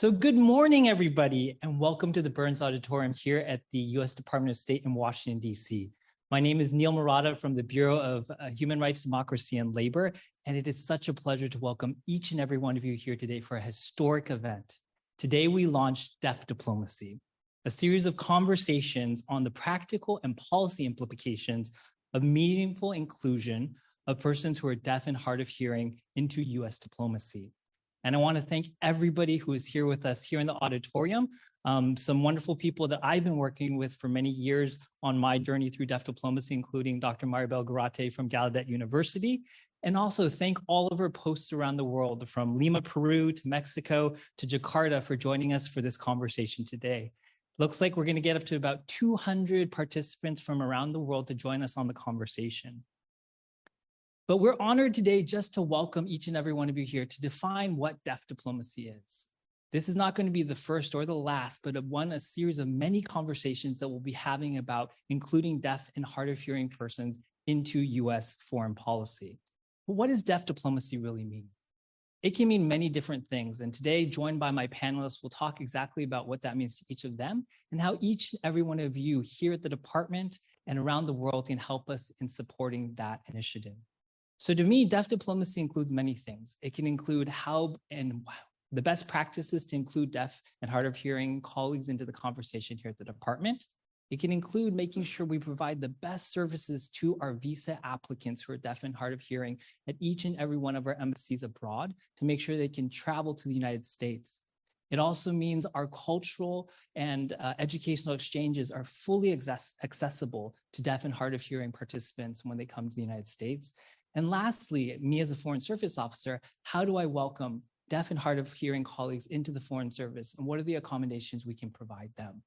So good morning, everybody, and welcome to the Burns Auditorium here at the U.S. Department of State in Washington, D.C. My name is Neil Murata from the Bureau of Human Rights, Democracy, and Labor, and it is such a pleasure to welcome each and every one of you here today for a historic event. Today, we launched Deaf Diplomacy, a series of conversations on the practical and policy implications of meaningful inclusion of persons who are deaf and hard of hearing into U.S. diplomacy. And I want to thank everybody who is here with us here in the auditorium, some wonderful people that I've been working with for many years on my journey through deaf diplomacy, including Dr. Maribel Garate from Gallaudet University. And also thank all of our hosts around the world, from Lima, Peru, to Mexico, to Jakarta, for joining us for this conversation today. Looks like we're going to get up to about 200 participants from around the world to join us on the conversation. But we're honored today just to welcome each and every one of you here to define what deaf diplomacy is. This is not going to be the first or the last, but a series of many conversations that we'll be having about including deaf and hard of hearing persons into US foreign policy. But what does deaf diplomacy really mean? It can mean many different things. And today, joined by my panelists, we'll talk exactly about what that means to each of them and how each and every one of you here at the department and around the world can help us in supporting that initiative. So to me, deaf diplomacy includes many things. It can include how and the best practices to include deaf and hard of hearing colleagues into the conversation here at the department. It can include making sure we provide the best services to our visa applicants who are deaf and hard of hearing at each and every one of our embassies abroad to make sure they can travel to the United States. It also means our cultural and educational exchanges are fully accessible to deaf and hard of hearing participants when they come to the United States. And lastly, me as a Foreign Service Officer, how do I welcome deaf and hard of hearing colleagues into the Foreign Service, and what are the accommodations we can provide them?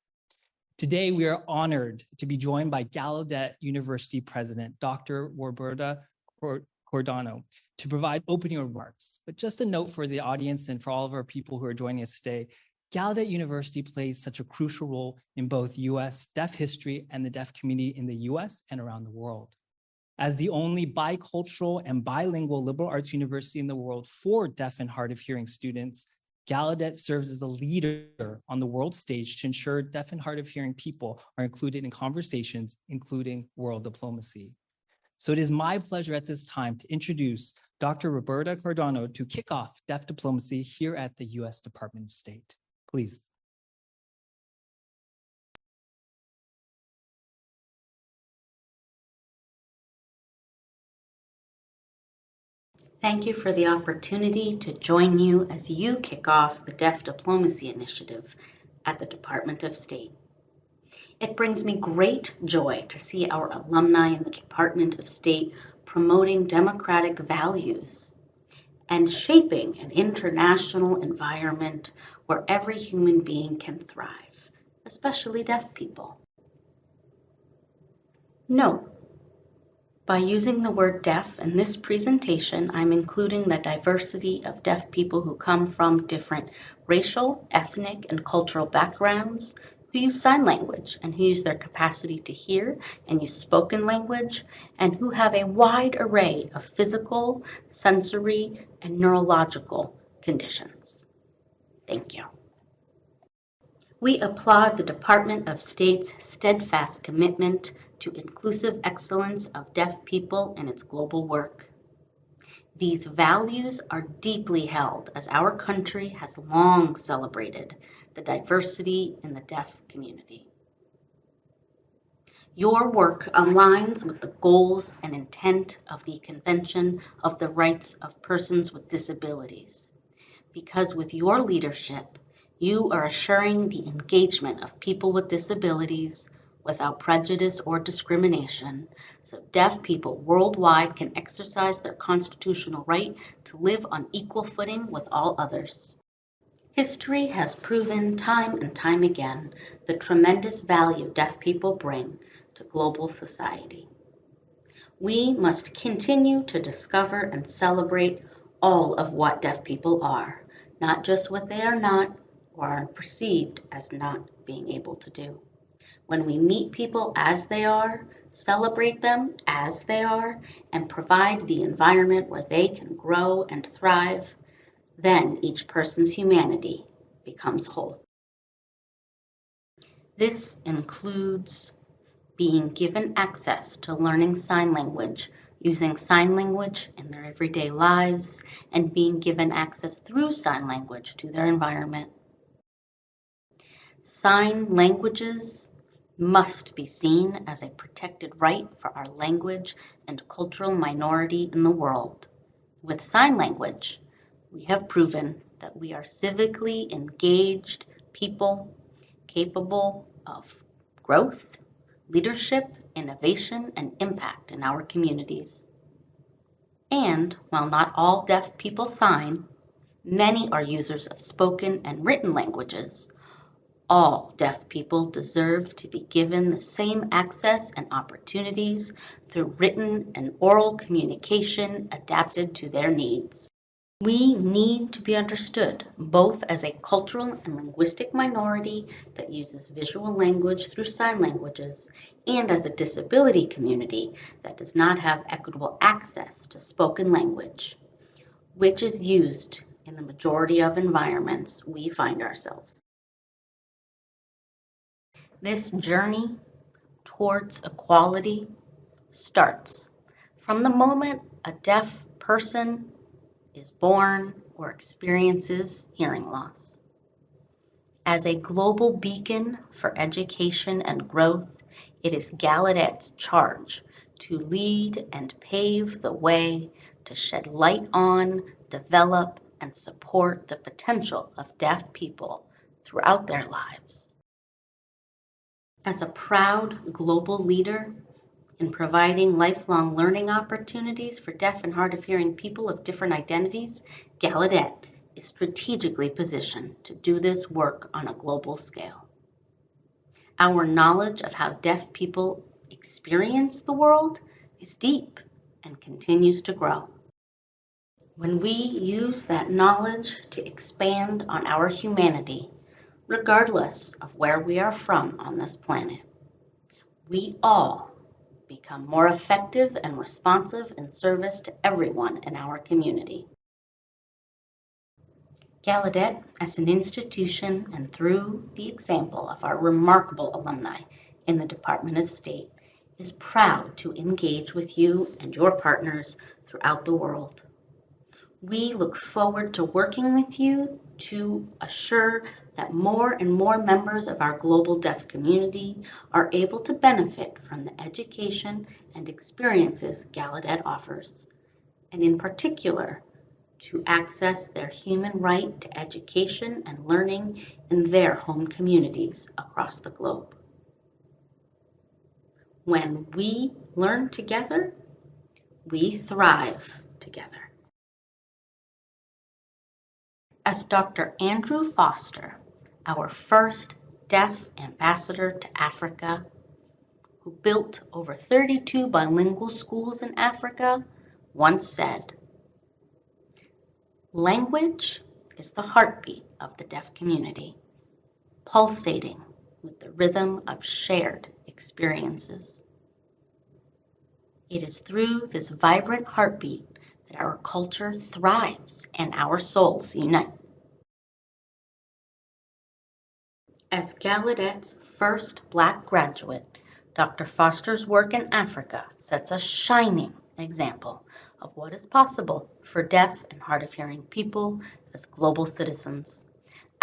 Today, we are honored to be joined by Gallaudet University President, Dr. Roberta Cordano, to provide opening remarks. But just a note for the audience and for all of our people who are joining us today, Gallaudet University plays such a crucial role in both US deaf history and the deaf community in the US and around the world. As the only bicultural and bilingual liberal arts university in the world for deaf and hard of hearing students, Gallaudet serves as a leader on the world stage to ensure deaf and hard of hearing people are included in conversations, including world diplomacy. So it is my pleasure at this time to introduce Dr. Roberta Cordano to kick off deaf diplomacy here at the U.S. Department of State. Please. Thank you for the opportunity to join you as you kick off the Deaf Diplomacy Initiative at the Department of State. It brings me great joy to see our alumni in the Department of State promoting democratic values and shaping an international environment where every human being can thrive, especially deaf people. Note, by using the word deaf in this presentation, I'm including the diversity of deaf people who come from different racial, ethnic, and cultural backgrounds, who use sign language and who use their capacity to hear and use spoken language, and who have a wide array of physical, sensory, and neurological conditions. Thank you. We applaud the Department of State's steadfast commitment to inclusive excellence of deaf people in its global work. These values are deeply held as our country has long celebrated the diversity in the deaf community. Your work aligns with the goals and intent of the Convention of the Rights of Persons with Disabilities, because with your leadership, you are assuring the engagement of people with disabilities without prejudice or discrimination, so deaf people worldwide can exercise their constitutional right to live on equal footing with all others. History has proven time and time again the tremendous value deaf people bring to global society. We must continue to discover and celebrate all of what deaf people are, not just what they are not or are perceived as not being able to do. When we meet people as they are, celebrate them as they are, and provide the environment where they can grow and thrive, then each person's humanity becomes whole. This includes being given access to learning sign language, using sign language in their everyday lives, and being given access through sign language to their environment. Sign languages must be seen as a protected right for our language and cultural minority in the world. With sign language, we have proven that we are civically engaged people capable of growth, leadership, innovation, and impact in our communities. And while not all deaf people sign, many are users of spoken and written languages. All deaf people deserve to be given the same access and opportunities through written and oral communication adapted to their needs. We need to be understood both as a cultural and linguistic minority that uses visual language through sign languages and as a disability community that does not have equitable access to spoken language, which is used in the majority of environments we find ourselves. This journey towards equality starts from the moment a deaf person is born or experiences hearing loss. As a global beacon for education and growth, it is Gallaudet's charge to lead and pave the way to shed light on, develop, and support the potential of deaf people throughout their lives. As a proud global leader in providing lifelong learning opportunities for deaf and hard of hearing people of different identities, Gallaudet is strategically positioned to do this work on a global scale. Our knowledge of how deaf people experience the world is deep and continues to grow. When we use that knowledge to expand on our humanity, regardless of where we are from on this planet, we all become more effective and responsive in service to everyone in our community. Gallaudet, as an institution and through the example of our remarkable alumni in the Department of State, is proud to engage with you and your partners throughout the world. We look forward to working with you to assure that more and more members of our global deaf community are able to benefit from the education and experiences Gallaudet offers, and in particular, to access their human right to education and learning in their home communities across the globe. When we learn together, we thrive together. As Dr. Andrew Foster, our first deaf ambassador to Africa, who built over 32 bilingual schools in Africa, once said, "Language is the heartbeat of the deaf community, pulsating with the rhythm of shared experiences. It is through this vibrant heartbeat that our culture thrives and our souls unite." As Gallaudet's first Black graduate, Dr. Foster's work in Africa sets a shining example of what is possible for deaf and hard of hearing people as global citizens.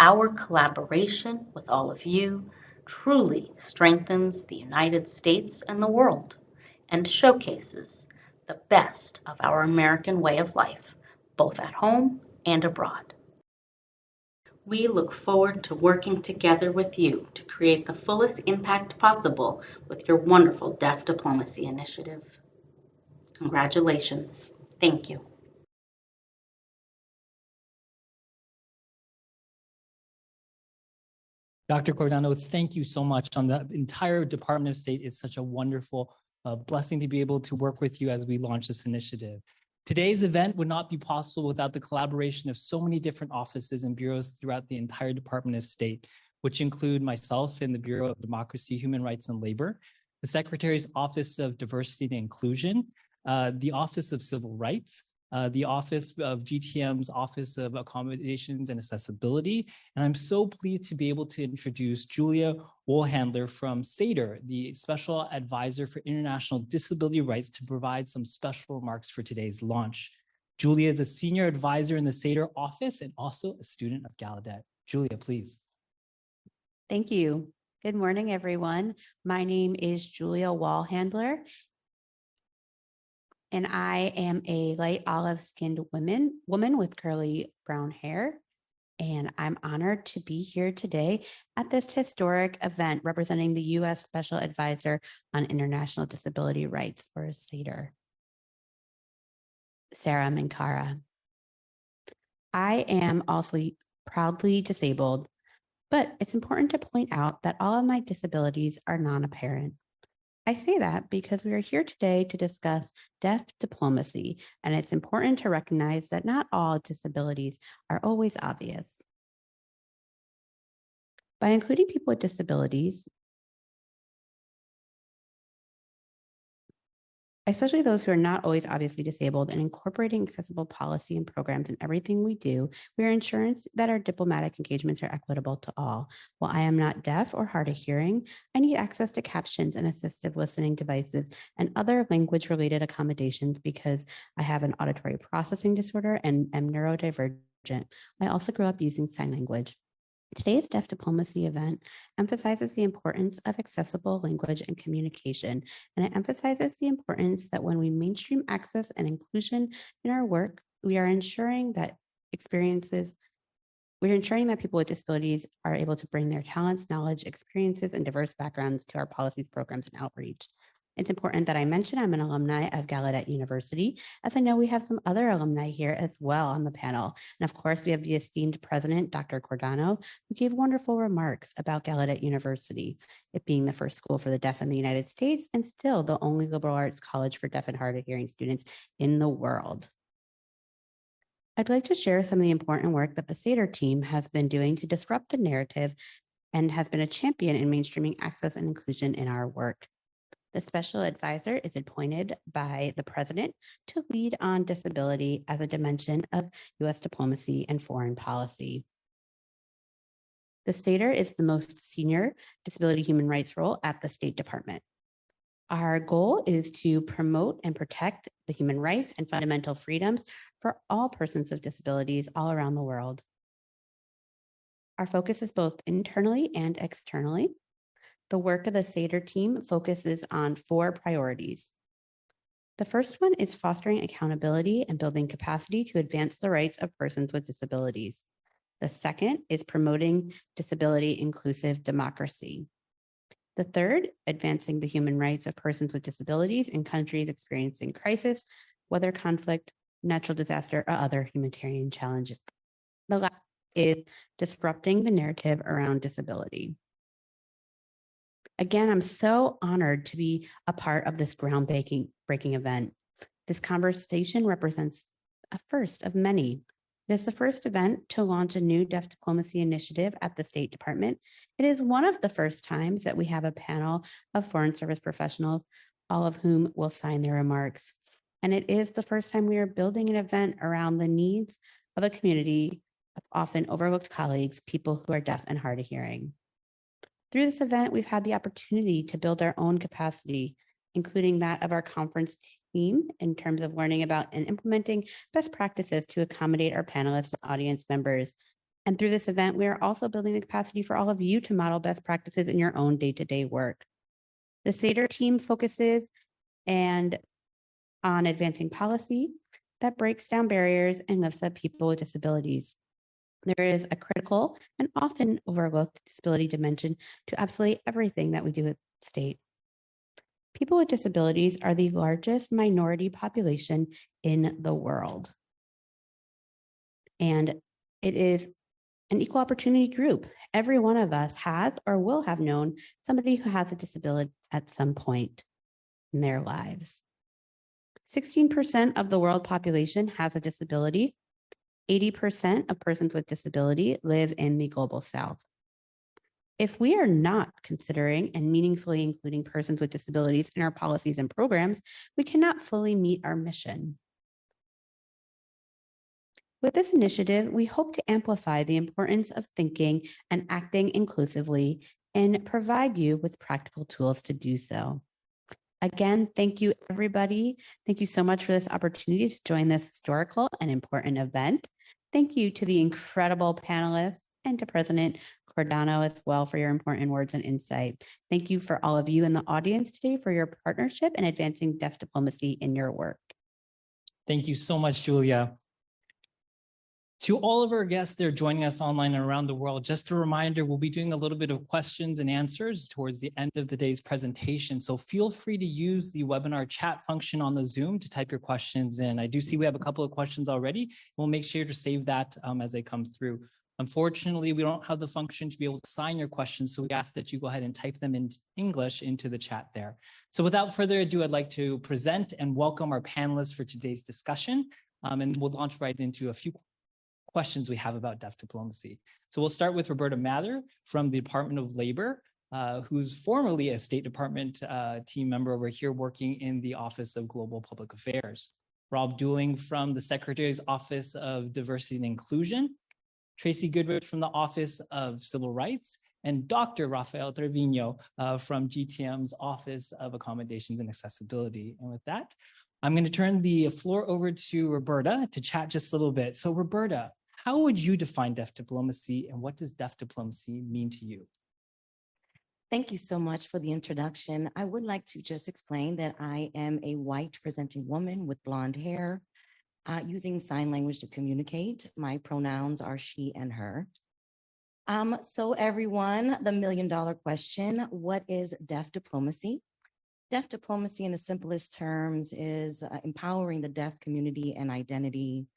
Our collaboration with all of you truly strengthens the United States and the world and showcases the best of our American way of life, both at home and abroad. We look forward to working together with you to create the fullest impact possible with your wonderful Deaf Diplomacy Initiative. Congratulations. Thank you. Dr. Cordano, thank you so much. On the entire Department of State, it's such a wonderful blessing to be able to work with you as we launch this initiative. Today's event would not be possible without the collaboration of so many different offices and bureaus throughout the entire Department of State, which include myself in the Bureau of Democracy, Human Rights, and Labor, the Secretary's Office of Diversity and Inclusion, the Office of Civil Rights, the Office of GTM's Office of Accommodations and Accessibility. And I'm so pleased to be able to introduce Julia Wohlhandler from SAIDR, the Special Advisor for International Disability Rights, to provide some special remarks for today's launch. Julia is a senior advisor in the SAIDR office and also a student of Gallaudet. Julia, please. Thank you. Good morning, everyone. My name is Julia Wohlhandler, and I am a light olive-skinned woman with curly brown hair. And I'm honored to be here today at this historic event representing the U.S. Special Advisor on International Disability Rights, or SAIDR, Sarah Minkara. I am also proudly disabled, but it's important to point out that all of my disabilities are non-apparent. I say that because we are here today to discuss deaf diplomacy, and it's important to recognize that not all disabilities are always obvious. By including people with disabilities, especially those who are not always obviously disabled, and incorporating accessible policy and programs in everything we do, we are ensuring that our diplomatic engagements are equitable to all. While I am not deaf or hard of hearing, I need access to captions and assistive listening devices and other language-related accommodations because I have an auditory processing disorder and am neurodivergent. I also grew up using sign language. Today's Deaf Diplomacy event emphasizes the importance of accessible language and communication, and it emphasizes the importance that when we mainstream access and inclusion in our work, we are ensuring that people with disabilities are able to bring their talents, knowledge, experiences, and diverse backgrounds to our policies, programs, and outreach. It's important that I mention I'm an alumni of Gallaudet University, as I know we have some other alumni here as well on the panel. And of course, we have the esteemed president, Dr. Cordano, who gave wonderful remarks about Gallaudet University, it being the first school for the deaf in the United States and still the only liberal arts college for deaf and hard of hearing students in the world. I'd like to share some of the important work that the SAIDR team has been doing to disrupt the narrative and has been a champion in mainstreaming access and inclusion in our work. The special advisor is appointed by the president to lead on disability as a dimension of U.S. diplomacy and foreign policy. The SAIDR is the most senior disability human rights role at the State Department. Our goal is to promote and protect the human rights and fundamental freedoms for all persons with disabilities all around the world. Our focus is both internally and externally. The work of the SAIDR team focuses on 4 priorities. The first one is fostering accountability and building capacity to advance the rights of persons with disabilities. The second is promoting disability-inclusive democracy. The third, advancing the human rights of persons with disabilities in countries experiencing crisis, whether conflict, natural disaster, or other humanitarian challenges. The last is disrupting the narrative around disability. Again, I'm so honored to be a part of this groundbreaking event. This conversation represents a first of many. It is the first event to launch a new deaf diplomacy initiative at the State Department. It is one of the first times that we have a panel of Foreign Service professionals, all of whom will sign their remarks. And it is the first time we are building an event around the needs of a community of often overlooked colleagues, people who are deaf and hard of hearing. Through this event, we've had the opportunity to build our own capacity, including that of our conference team in terms of learning about and implementing best practices to accommodate our panelists and audience members. And through this event, we are also building the capacity for all of you to model best practices in your own day-to-day work. The SAIDR team focuses on advancing policy that breaks down barriers and lifts up people with disabilities. There is a critical and often overlooked disability dimension to absolutely everything that we do at State. People with disabilities are the largest minority population in the world. And it is an equal opportunity group. Every one of us has or will have known somebody who has a disability at some point in their lives. 16% of the world population has a disability. 80% of persons with disability live in the global South. If we are not considering and meaningfully including persons with disabilities in our policies and programs, we cannot fully meet our mission. With this initiative, we hope to amplify the importance of thinking and acting inclusively and provide you with practical tools to do so. Again, thank you, everybody. Thank you so much for this opportunity to join this historical and important event. Thank you to the incredible panelists and to President Cordano as well for your important words and insight. Thank you for all of you in the audience today for your partnership in advancing deaf diplomacy in your work. Thank you so much, Julia. To all of our guests that are joining us online and around the world, just a reminder, we'll be doing a little bit of questions and answers towards the end of the day's presentation. So feel free to use the webinar chat function on the Zoom to type your questions in. I do see we have a couple of questions already. We'll make sure to save that as they come through. Unfortunately, we don't have the function to be able to sign your questions, so we ask that you go ahead and type them in English into the chat there. So without further ado, I'd like to present and welcome our panelists for today's discussion, and we'll launch right into a few questions we have about deaf diplomacy. So we'll start with Roberta Mather from the Department of Labor, who's formerly a State Department team member over here working in the Office of Global Public Affairs. Rob Dooling from the Secretary's Office of Diversity and Inclusion, Tracy Goodrich from the Office of Civil Rights, and Dr. Rafael Trevino from GTM's Office of Accommodations and Accessibility. And with that, I'm going to turn the floor over to Roberta to chat just a little bit. So Roberta, how would you define deaf diplomacy, and what does deaf diplomacy mean to you? Thank you so much for the introduction. I would like to just explain that I am a white presenting woman with blonde hair, using sign language to communicate. My pronouns are she and her. So everyone, the million-dollar question, what is deaf diplomacy? Deaf diplomacy in the simplest terms is empowering the deaf community and identity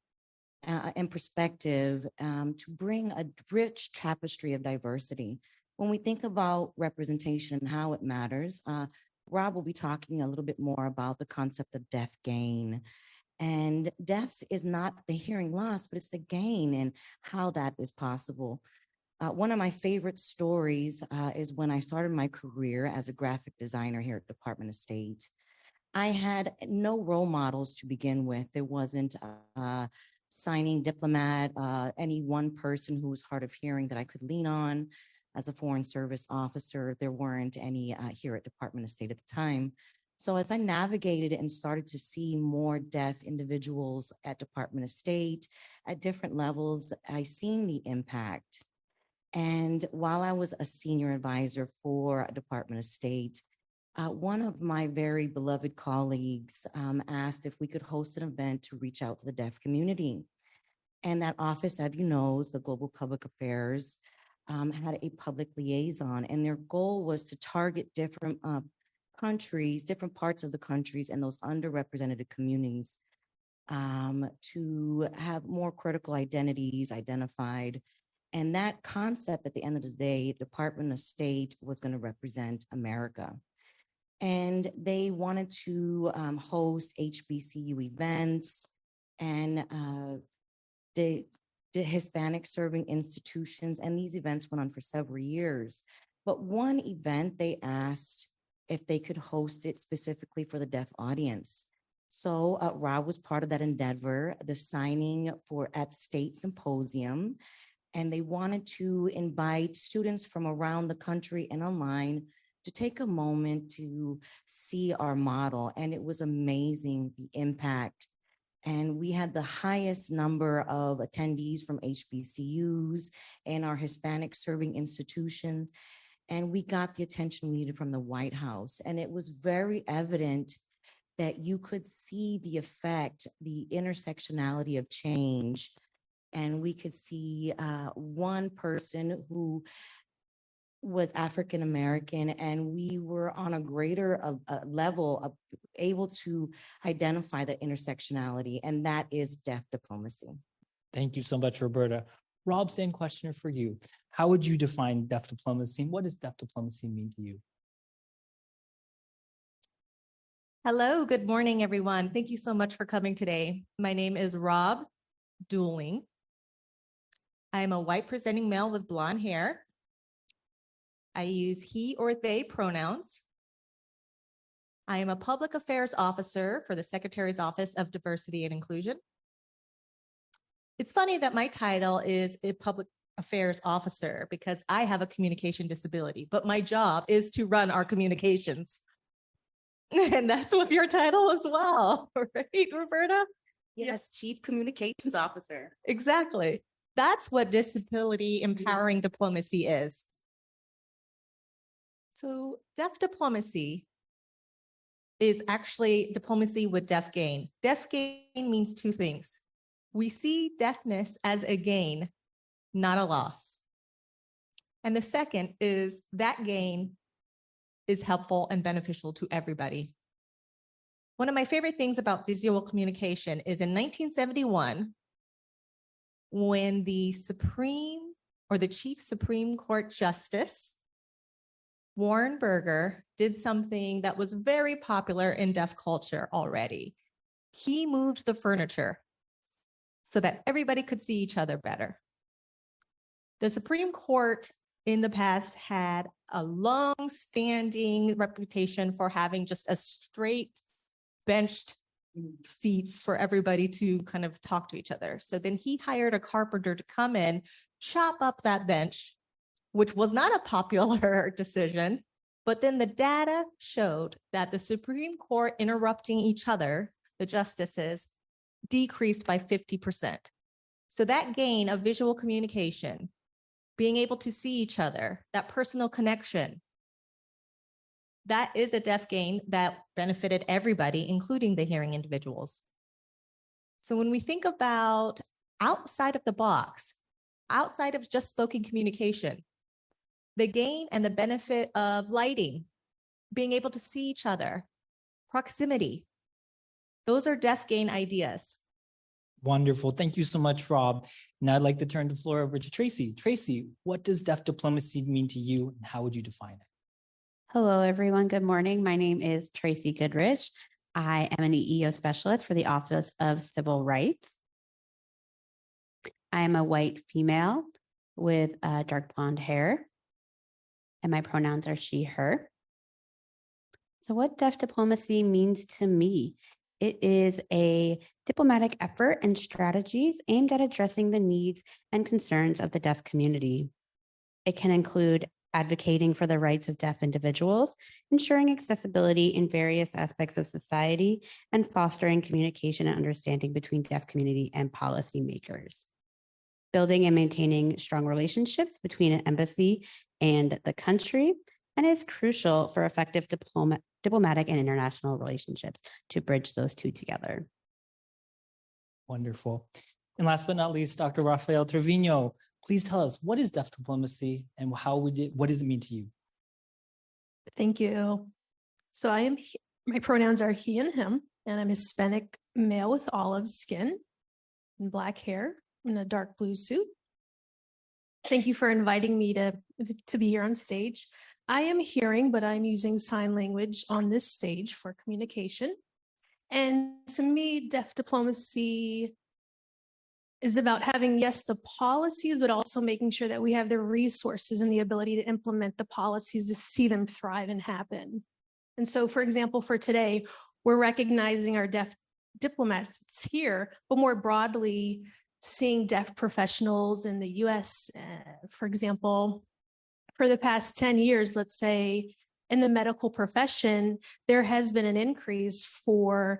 and perspective to bring a rich tapestry of diversity. When we think about representation and how it matters, Rob will be talking a little bit more about the concept of deaf gain. And deaf is not the hearing loss, but it's the gain and how that is possible. One of my favorite stories is when I started my career as a graphic designer here at Department of State. I had no role models to begin with. There wasn't a signing diplomat, any one person who was hard of hearing that I could lean on. As a Foreign Service officer, there weren't any here at Department of State at the time. So as I navigated and started to see more deaf individuals at Department of State at different levels, I seen the impact. And while I was a senior advisor for Department of State, one of my very beloved colleagues asked if we could host an event to reach out to the deaf community. And that office, as you know, the Global Public Affairs, had a public liaison, and their goal was to target different countries, different parts of the countries and those underrepresented communities to have more critical identities identified. And that concept, at the end of the day, Department of State was going to represent America. And they wanted to host HBCU events and the Hispanic serving institutions. And these events went on for several years. But one event, they asked if they could host it specifically for the deaf audience. So Rob was part of that endeavor, the signing for at State Symposium. And they wanted to invite students from around the country and online to take a moment to see our model. And it was amazing, the impact. And we had the highest number of attendees from HBCUs and our Hispanic serving institution. And we got the attention we needed from the White House. And it was very evident that you could see the effect, the intersectionality of change. And we could see one person who was African-American, and we were on a greater level of able to identify the intersectionality, and that is deaf diplomacy. Thank you so much, Roberta. Rob, same question for you. How would you define deaf diplomacy, and what does deaf diplomacy mean to you? Hello, good morning, everyone. Thank you so much for coming today. My name is Rob Dooling. I am a white presenting male with blonde hair. I use he or they pronouns. I am a public affairs officer for the Secretary's Office of Diversity and Inclusion. It's funny that my title is a public affairs officer because I have a communication disability, but my job is to run our communications. And that's what's your title as well, right, Roberta? Yes, Chief Communications Officer. Exactly. That's what disability empowering diplomacy is. So deaf diplomacy is actually diplomacy with deaf gain. Deaf gain means two things. We see deafness as a gain, not a loss. And the second is that gain is helpful and beneficial to everybody. One of my favorite things about visual communication is in 1971, when the Chief Supreme Court Justice, Warren Burger, did something that was very popular in deaf culture already. He moved the furniture so that everybody could see each other better. The Supreme Court in the past had a long-standing reputation for having just a straight benched seats for everybody to kind of talk to each other. So then he hired a carpenter to come in, chop up that bench, which was not a popular decision. But then the data showed that the Supreme Court interrupting each other, the justices, decreased by 50%. So that gain of visual communication, being able to see each other, that personal connection, that is a deaf gain that benefited everybody, including the hearing individuals. So when we think about outside of the box, outside of just spoken communication, the gain and the benefit of lighting, being able to see each other, proximity, those are deaf gain ideas. Wonderful. Thank you so much, Rob. Now I'd like to turn the floor over to Tracy. Tracy, what does deaf diplomacy mean to you and how would you define it? Hello, everyone. Good morning. My name is Tracy Goodrich. I am an EEO specialist for the Office of Civil Rights. I am a white female with dark blonde hair, and my pronouns are she, her. So what deaf diplomacy means to me? It is a diplomatic effort and strategies aimed at addressing the needs and concerns of the deaf community. It can include advocating for the rights of deaf individuals, ensuring accessibility in various aspects of society, and fostering communication and understanding between deaf community and policymakers. Building and maintaining strong relationships between an embassy and the country, and is crucial for effective diplomatic and international relationships to bridge those two together. Wonderful. And last but not least, Dr. Rafael Trevino, please tell us, what is deaf diplomacy and what does it mean to you? Thank you. So my pronouns are he and him, and I'm Hispanic male with olive skin and black hair in a dark blue suit. Thank you for inviting me to be here on stage. I am hearing, but I'm using sign language on this stage for communication. And to me, deaf diplomacy is about having, yes, the policies, but also making sure that we have the resources and the ability to implement the policies to see them thrive and happen. And so, for example, for today, we're recognizing our deaf diplomats here, but more broadly, seeing deaf professionals in the US, for example, for the past 10 years, let's say, in the medical profession, there has been an increase for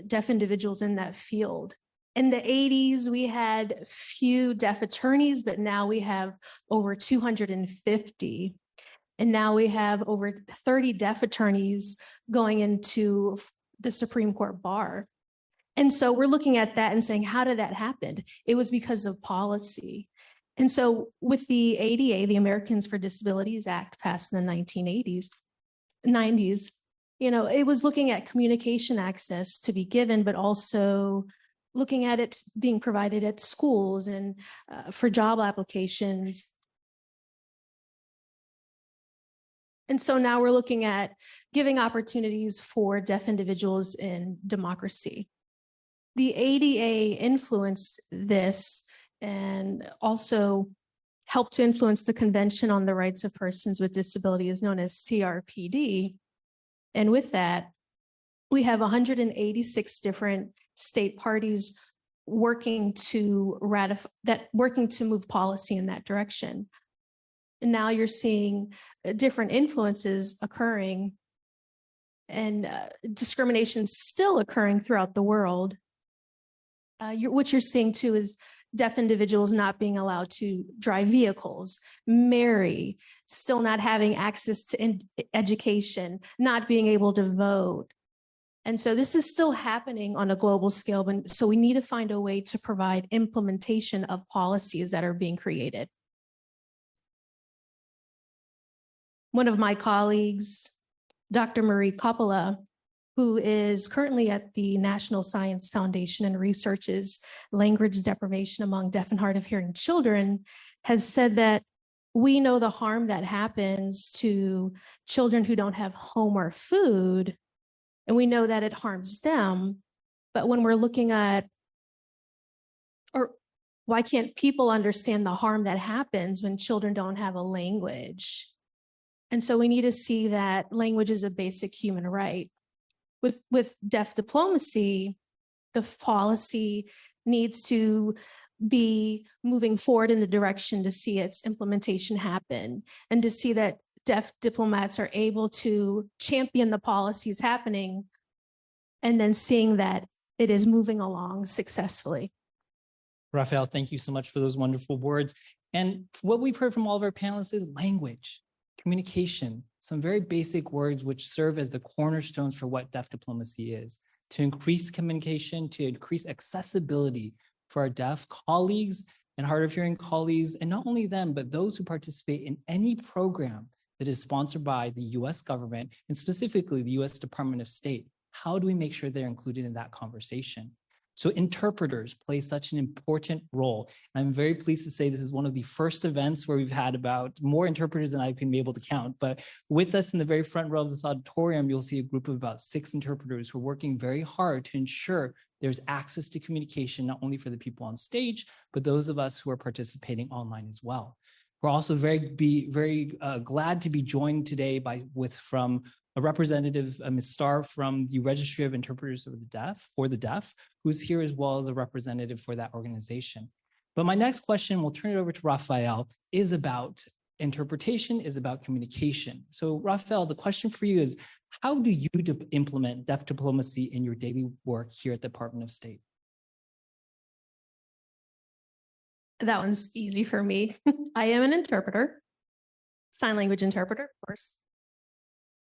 deaf individuals in that field. In the 80s, we had few deaf attorneys, but now we have over 250. And now we have over 30 deaf attorneys going into the Supreme Court bar. And so we're looking at that and saying, how did that happen? It was because of policy. And so with the ADA, the Americans for Disabilities Act, passed in the 90s, it was looking at communication access to be given, but also looking at it being provided at schools and for job applications. And so now we're looking at giving opportunities for deaf individuals in democracy. The ADA influenced this and also helped to influence the Convention on the Rights of Persons with Disabilities, known as CRPD. And with that, we have 186 different state parties working to working to move policy in that direction. And now you're seeing different influences occurring and discrimination still occurring throughout the world. What you're seeing too is deaf individuals not being allowed to drive vehicles, marry, still not having access to education, not being able to vote. And so this is still happening on a global scale. So we need to find a way to provide implementation of policies that are being created. One of my colleagues, Dr. Marie Coppola, who is currently at the National Science Foundation and researches language deprivation among deaf and hard of hearing children, has said that we know the harm that happens to children who don't have home or food, and we know that it harms them. But when we're looking at, or why can't people understand the harm that happens when children don't have a language? And so we need to see that language is a basic human right. With deaf diplomacy, the policy needs to be moving forward in the direction to see its implementation happen and to see that deaf diplomats are able to champion the policies happening and then seeing that it is moving along successfully. Rafael, thank you so much for those wonderful words. And what we've heard from all of our panelists is language, communication, some very basic words which serve as the cornerstones for what deaf diplomacy is, to increase communication, to increase accessibility for our deaf colleagues and hard of hearing colleagues, and not only them, but those who participate in any program that is sponsored by the US government and specifically the US Department of State. How do we make sure they're included in that conversation? So interpreters play such an important role. I'm very pleased to say this is one of the first events where we've had about more interpreters than I can be able to count. But with us in the very front row of this auditorium, you'll see a group of about 6 interpreters who are working very hard to ensure there's access to communication, not only for the people on stage, but those of us who are participating online as well. We're also very glad to be joined today from a representative, Ms. Starr from the Registry of Interpreters of the Deaf, or the Deaf, who's here as well as a representative for that organization. But my next question, we'll turn it over to Rafael, is about interpretation, is about communication. So Rafael, the question for you is, how do you implement deaf diplomacy in your daily work here at the Department of State? That one's easy for me. I am an interpreter, sign language interpreter, of course,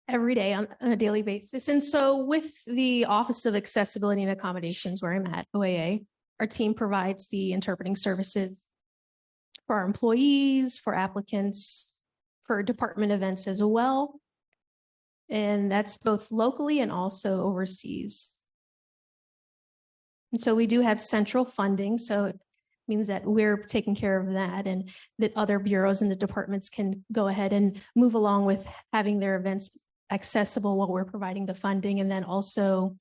every day on a daily basis. And so with the Office of Accessibility and Accommodations, where I'm at, OAA, our team provides the interpreting services for our employees, for applicants, for department events as well. And that's both locally and also overseas. And so we do have central funding. So it means that we're taking care of that and that other bureaus and the departments can go ahead and move along with having their events accessible while we're providing the funding. And then also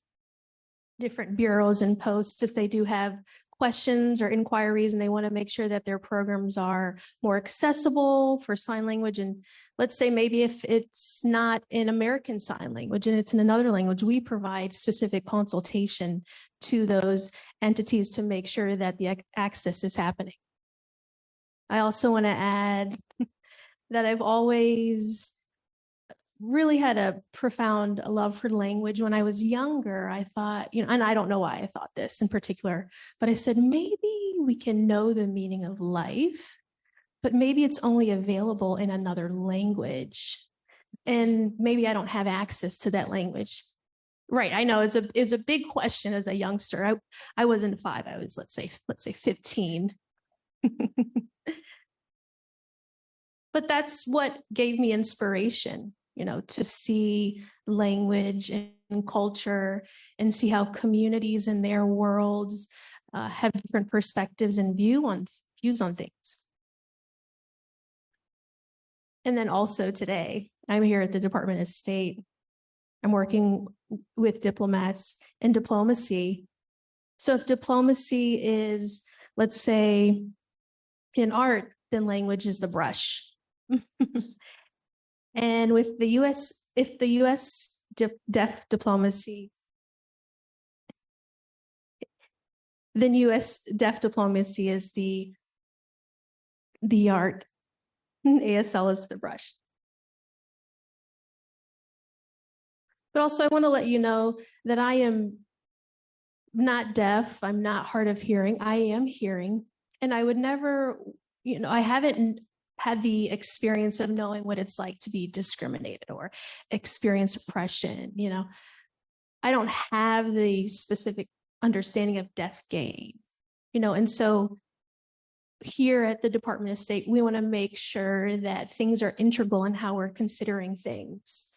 different bureaus and posts, if they do have questions or inquiries and they want to make sure that their programs are more accessible for sign language. And let's say maybe if it's not in American Sign Language and it's in another language, we provide specific consultation to those entities to make sure that the access is happening. I also want to add that I've always really had a profound love for language. When I was younger, I thought, and I don't know why I thought this in particular, but I said, maybe we can know the meaning of life, but maybe it's only available in another language. And maybe I don't have access to that language. Right. I know it's a big question as a youngster. I wasn't 5, I was, let's say 15. But that's what gave me inspiration, to see language and culture and see how communities in their worlds have different perspectives and views on things. And then also today, I'm here at the Department of State. I'm working with diplomats in diplomacy. So if diplomacy is, let's say, in art, then language is the brush. And with the US, if the US deaf diplomacy, then U.S. deaf diplomacy is the art, ASL is the brush. But also I want to let you know that I am not deaf, I'm not hard of hearing, I am hearing, and I would never, I haven't had the experience of knowing what it's like to be discriminated or experience oppression, I don't have the specific understanding of deaf game, and so here at the Department of State, we want to make sure that things are integral in how we're considering things.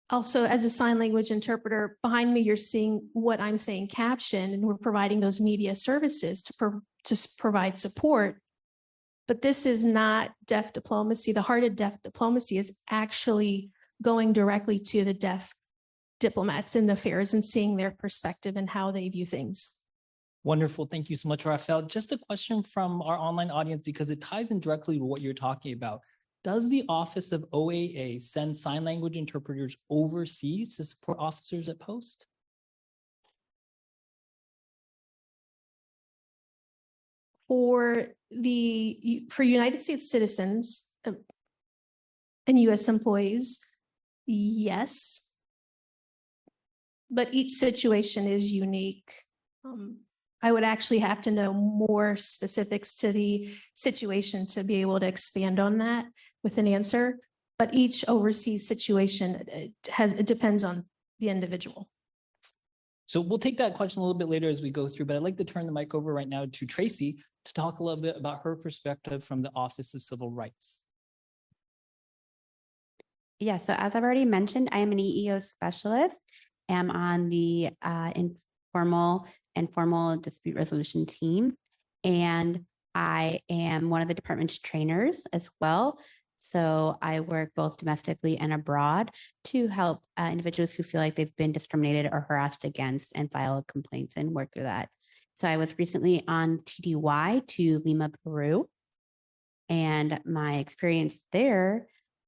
Also, as a sign language interpreter, behind me, you're seeing what I'm saying captioned, and we're providing those media services to provide support. But this is not deaf diplomacy. The heart of deaf diplomacy is actually going directly to the deaf diplomats in the affairs and seeing their perspective and how they view things. Wonderful. Thank you so much, Rafael. Just a question from our online audience, because it ties in directly to what you're talking about. Does the Office of OAA send sign language interpreters overseas to support officers at post? For United States citizens and US employees, yes. But each situation is unique. I would actually have to know more specifics to the situation to be able to expand on that with an answer. But each overseas situation, it depends on the individual. So we'll take that question a little bit later as we go through, but I'd like to turn the mic over right now to Tracy to talk a little bit about her perspective from the Office of Civil Rights. Yeah, so as I've already mentioned, I am an EEO specialist. I'm on the informal and formal dispute resolution team, and I am one of the department's trainers as well. So I work both domestically and abroad to help individuals who feel like they've been discriminated or harassed against and file complaints and work through that. So I was recently on TDY to Lima, Peru, and my experience there,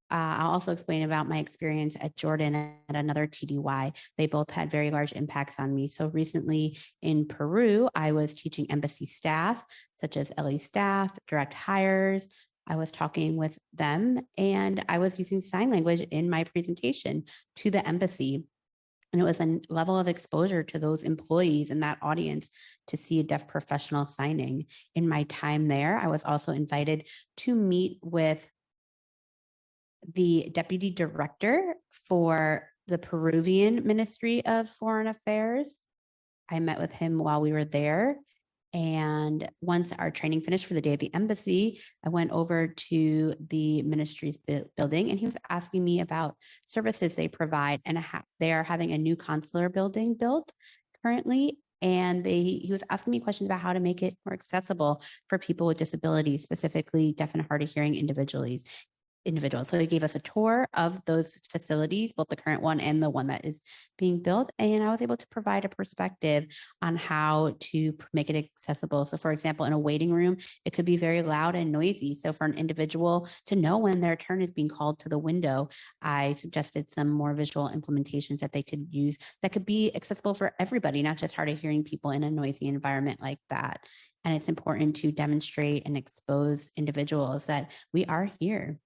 I'll also explain about my experience at Jordan at another TDY. They both had very large impacts on me. So recently in Peru, I was teaching embassy staff, such as LE staff, direct hires. I was talking with them, and I was using sign language in my presentation to the embassy. And it was a level of exposure to those employees and that audience to see a deaf professional signing. In my time there, I was also invited to meet with the deputy director for the Peruvian Ministry of Foreign Affairs. I met with him while we were there. And once our training finished for the day at the embassy, I went over to the ministry's building, and he was asking me about services they provide. And they are having a new consular building built currently. And he was asking me questions about how to make it more accessible for people with disabilities, specifically deaf and hard of hearing individuals. So he gave us a tour of those facilities, both the current one and the one that is being built. And I was able to provide a perspective on how to make it accessible. So for example, in a waiting room, it could be very loud and noisy. So for an individual to know when their turn is being called to the window, I suggested some more visual implementations that they could use that could be accessible for everybody, not just hard of hearing people in a noisy environment like that. And it's important to demonstrate and expose individuals that we are here.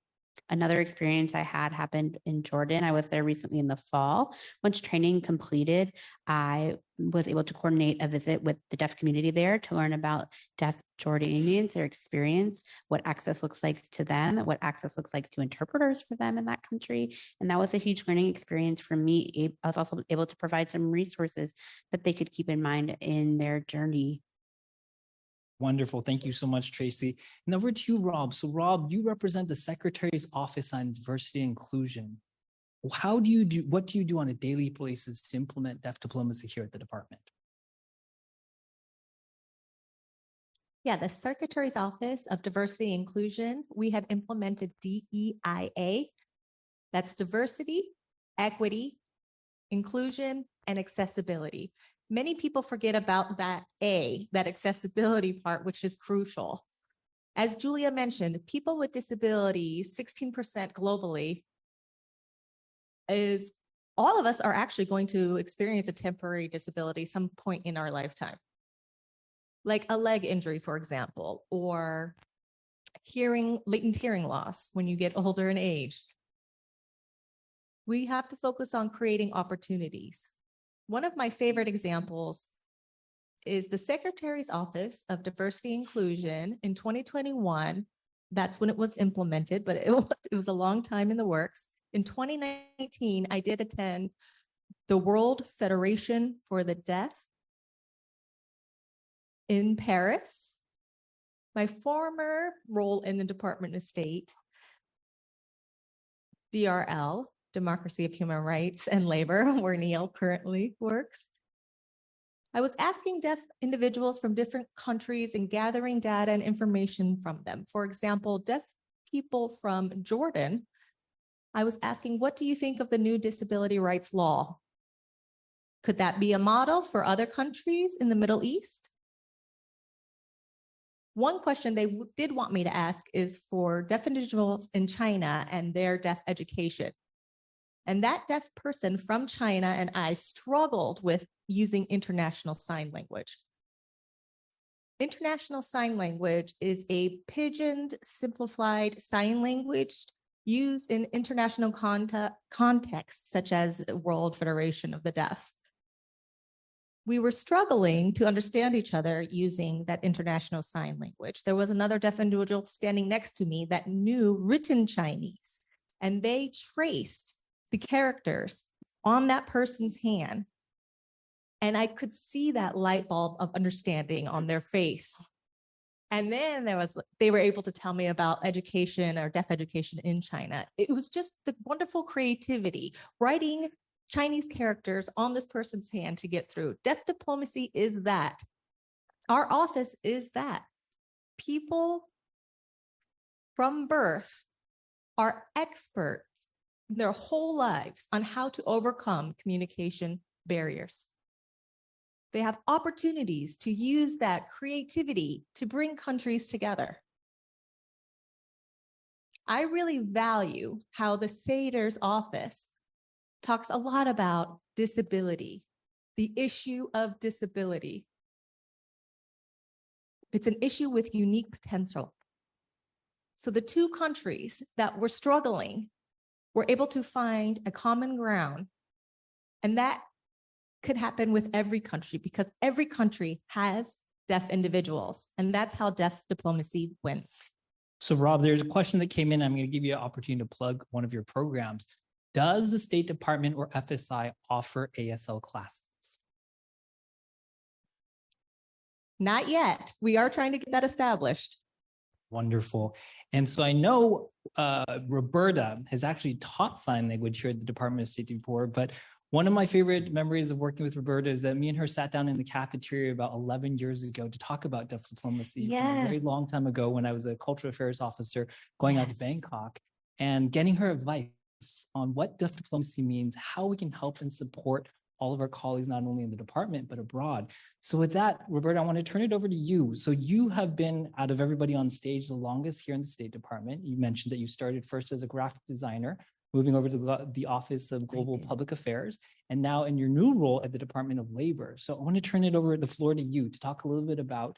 Another experience I had happened in Jordan. I was there recently in the fall. Once training completed, I was able to coordinate a visit with the deaf community there to learn about deaf Jordanians, their experience, what access looks like to them, what access looks like to interpreters for them in that country. And that was a huge learning experience for me. I was also able to provide some resources that they could keep in mind in their journey. Wonderful. Thank you so much, Tracy. And over to you, Rob. So Rob, you represent the Secretary's Office on Diversity and Inclusion. What do you do on a daily basis to implement deaf diplomacy here at the department? Yeah, the Secretary's Office of Diversity and Inclusion, we have implemented DEIA. That's diversity, equity, inclusion, and accessibility. Many people forget about that accessibility part, which is crucial. As Julia mentioned, people with disabilities, 16% globally, all of us are actually going to experience a temporary disability some point in our lifetime. like a leg injury, for example, or latent hearing loss when you get older in age. We have to focus on creating opportunities. One of my favorite examples is the Secretary's Office of Diversity Inclusion in 2021. That's when it was implemented, but it was a long time in the works. In 2019, I did attend the World Federation for the Deaf in Paris. My former role in the Department of State, DRL, Democracy of Human Rights and Labor, where Neil currently works. I was asking deaf individuals from different countries and gathering data and information from them. For example, deaf people from Jordan, I was asking, what do you think of the new disability rights law? Could that be a model for other countries in the Middle East? One question they did want me to ask is for deaf individuals in China and their deaf education. And that deaf person from China and I struggled with using international sign language. International sign language is a pigeoned, simplified sign language used in international contexts, such as the World Federation of the Deaf. We were struggling to understand each other using that international sign language. There was another deaf individual standing next to me that knew written Chinese, and they traced the characters on that person's hand. And I could see that light bulb of understanding on their face. And then they were able to tell me about education or deaf education in China. It was just the wonderful creativity, writing Chinese characters on this person's hand to get through. Deaf diplomacy is that. Our office is that. People from birth are experts their whole lives on how to overcome communication barriers. They have opportunities to use that creativity to bring countries together. I really value how the SAIDR's office talks a lot about disability, the issue of disability. It's an issue with unique potential. So the two countries that were struggling were able to find a common ground, and that could happen with every country because every country has deaf individuals, and that's how deaf diplomacy wins. So Rob, there's a question that came in. I'm going to give you an opportunity to plug one of your programs. Does the State Department or FSI offer ASL classes? Not yet. We are trying to get that established. Wonderful. And so I know Roberta has actually taught sign language here at the Department of State before, but one of my favorite memories of working with Roberta is that me and her sat down in the cafeteria about 11 years ago to talk about deaf diplomacy from a very Yes. long time ago when I was a cultural affairs officer going out to Yes. Bangkok and getting her advice on what deaf diplomacy means, how we can help and support all of our colleagues, not only in the department, but abroad. So with that, Roberta, I want to turn it over to you. So you have been, out of everybody on stage, the longest here in the State Department. You mentioned that you started first as a graphic designer, moving over to the Office of Global Public Affairs, and now in your new role at the Department of Labor. So I want to turn it over the floor to you to talk a little bit about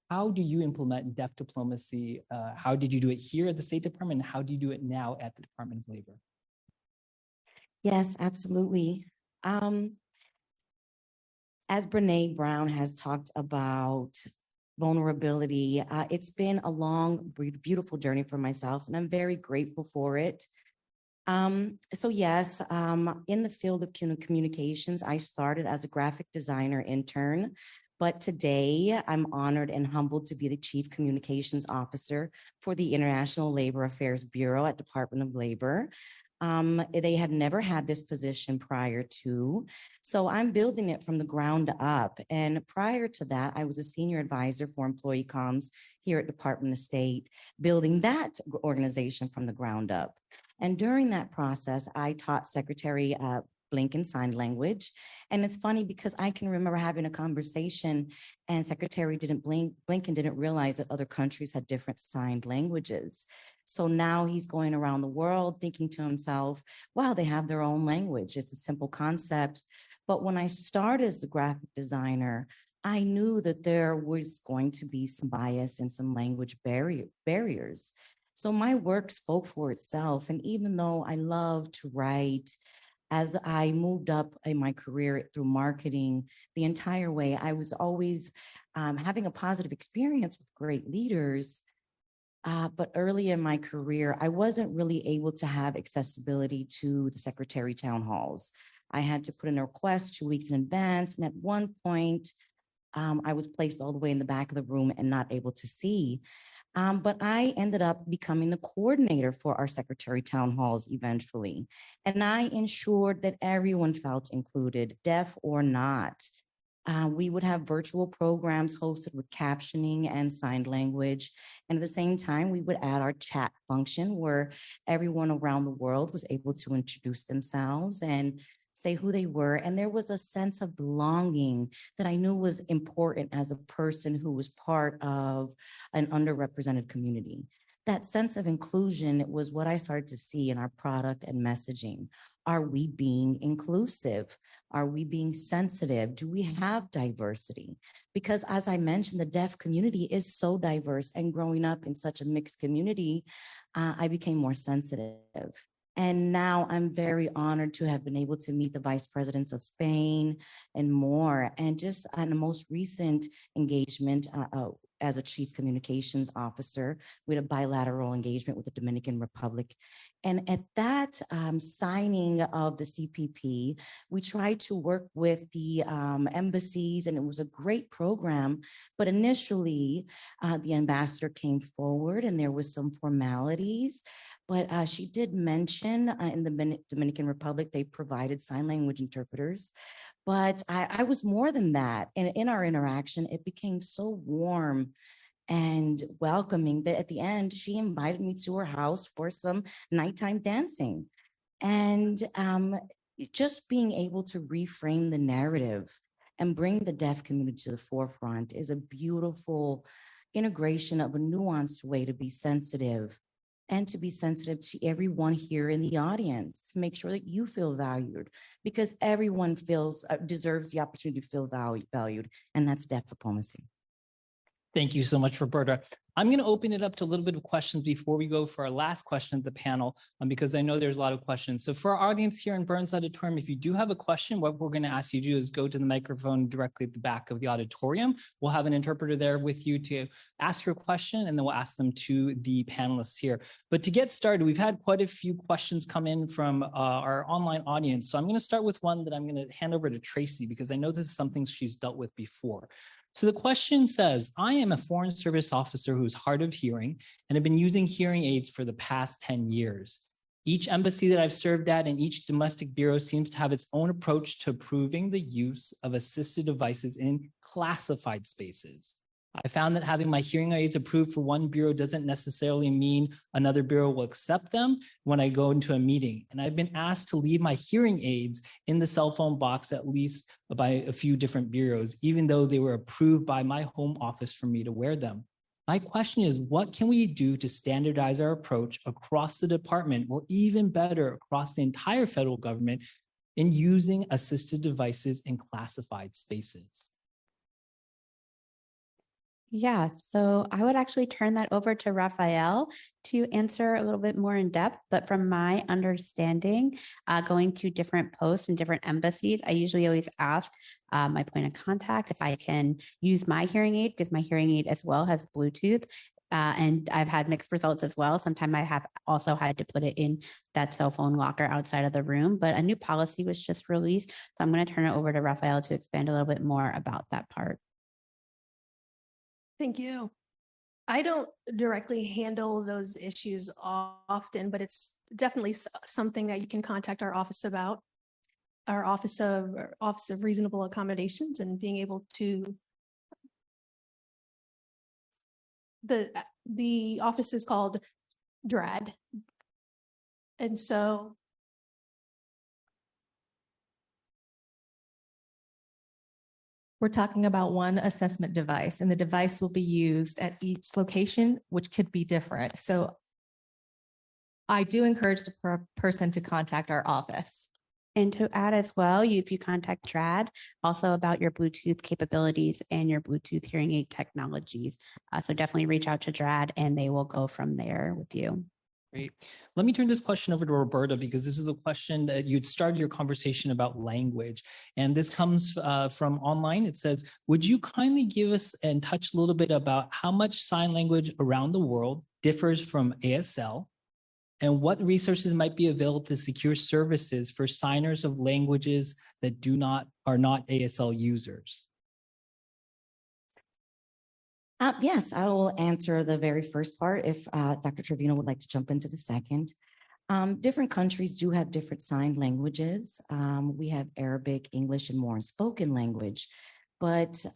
how do you implement deaf diplomacy? How did you do it here at the State Department? And how do you do it now at the Department of Labor? Yes, absolutely. As Brene Brown has talked about vulnerability, it's been a long, beautiful journey for myself, and I'm very grateful for it. So yes, in the field of communications, I started as a graphic designer intern, but today I'm honored and humbled to be the Chief Communications Officer for the International Labor Affairs Bureau at Department of Labor. They had never had this position prior to, so I'm building it from the ground up. And prior to that, I was a senior advisor for employee comms here at Department of State, building that organization from the ground up. And during that process, I taught Secretary Blinken sign language. And it's funny because I can remember having a conversation and Secretary Blinken didn't realize that other countries had different signed languages. So now he's going around the world thinking to himself, wow, they have their own language. It's a simple concept. But when I started as a graphic designer, I knew that there was going to be some bias and some language barriers. So my work spoke for itself. And even though I love to write, as I moved up in my career through marketing, the entire way, I was always having a positive experience with great leaders. But early in my career, I wasn't really able to have accessibility to the secretary town halls. I had to put in a request 2 weeks in advance. And at one point, I was placed all the way in the back of the room and not able to see. But I ended up becoming the coordinator for our secretary town halls eventually. And I ensured that everyone felt included, deaf or not. We would have virtual programs hosted with captioning and signed language. And at the same time, we would add our chat function where everyone around the world was able to introduce themselves and say who they were. And there was a sense of belonging that I knew was important as a person who was part of an underrepresented community. That sense of inclusion was what I started to see in our product and messaging. Are we being inclusive? Are we being sensitive? Do we have diversity? Because as I mentioned, the deaf community is so diverse, and growing up in such a mixed community, I became more sensitive. And now I'm very honored to have been able to meet the vice presidents of Spain and more. And just on the most recent engagement as a chief communications officer, we had a bilateral engagement with the Dominican Republic. And at that signing of the CPP, we tried to work with the embassies, and it was a great program. But initially, the ambassador came forward and there was some formalities. But she did mention in the Dominican Republic, they provided sign language interpreters. But I was more than that. And in our interaction, it became so warm and welcoming that at the end, she invited me to her house for some nighttime dancing. And just being able to reframe the narrative and bring the deaf community to the forefront is a beautiful integration of a nuanced way to be sensitive, and to be sensitive to everyone here in the audience, to make sure that you feel valued, because everyone deserves the opportunity to feel valued, and that's deaf diplomacy. Thank you so much, Roberta. I'm going to open it up to a little bit of questions before we go for our last question of the panel, because I know there's a lot of questions. So for our audience here in Burns Auditorium, if you do have a question, what we're going to ask you to do is go to the microphone directly at the back of the auditorium. We'll have an interpreter there with you to ask your question, and then we'll ask them to the panelists here. But to get started, we've had quite a few questions come in from our online audience. So I'm going to start with one that I'm going to hand over to Tracy, because I know this is something she's dealt with before. So the question says, I am a Foreign Service officer who's hard of hearing and have been using hearing aids for the past 10 years. Each embassy that I've served at and each domestic bureau seems to have its own approach to approving the use of assistive devices in classified spaces. I found that having my hearing aids approved for one bureau doesn't necessarily mean another bureau will accept them when I go into a meeting. And I've been asked to leave my hearing aids in the cell phone box at least by a few different bureaus, even though they were approved by my home office for me to wear them. My question is, what can we do to standardize our approach across the department, or even better, across the entire federal government in using assistive devices in classified spaces? Yeah, so I would actually turn that over to Raphael to answer a little bit more in depth. But from my understanding, going to different posts and different embassies, I usually always ask my point of contact if I can use my hearing aid, because my hearing aid as well has Bluetooth. And I've had mixed results as well. Sometimes I have also had to put it in that cell phone locker outside of the room, but a new policy was just released. So I'm going to turn it over to Raphael to expand a little bit more about that part. Thank you. I don't directly handle those issues often, but it's definitely something that you can contact our office about, our Office of Reasonable Accommodations, and being able to, the office is called DRAD. And so we're talking about one assessment device, and the device will be used at each location, which could be different. So I do encourage the person to contact our office. And to add as well, if you contact DRAD, also about your Bluetooth capabilities and your Bluetooth hearing aid technologies. So definitely reach out to DRAD and they will go from there with you. Great. Let me turn this question over to Roberta, because this is a question that you'd started your conversation about language. And this comes from online. It says, would you kindly give us and touch a little bit about how much sign language around the world differs from ASL, and what resources might be available to secure services for signers of languages that are not ASL users? Yes, I will answer the very first part if Dr. Trevino would like to jump into the second. Different countries do have different sign languages. We have Arabic, English, and more spoken language, but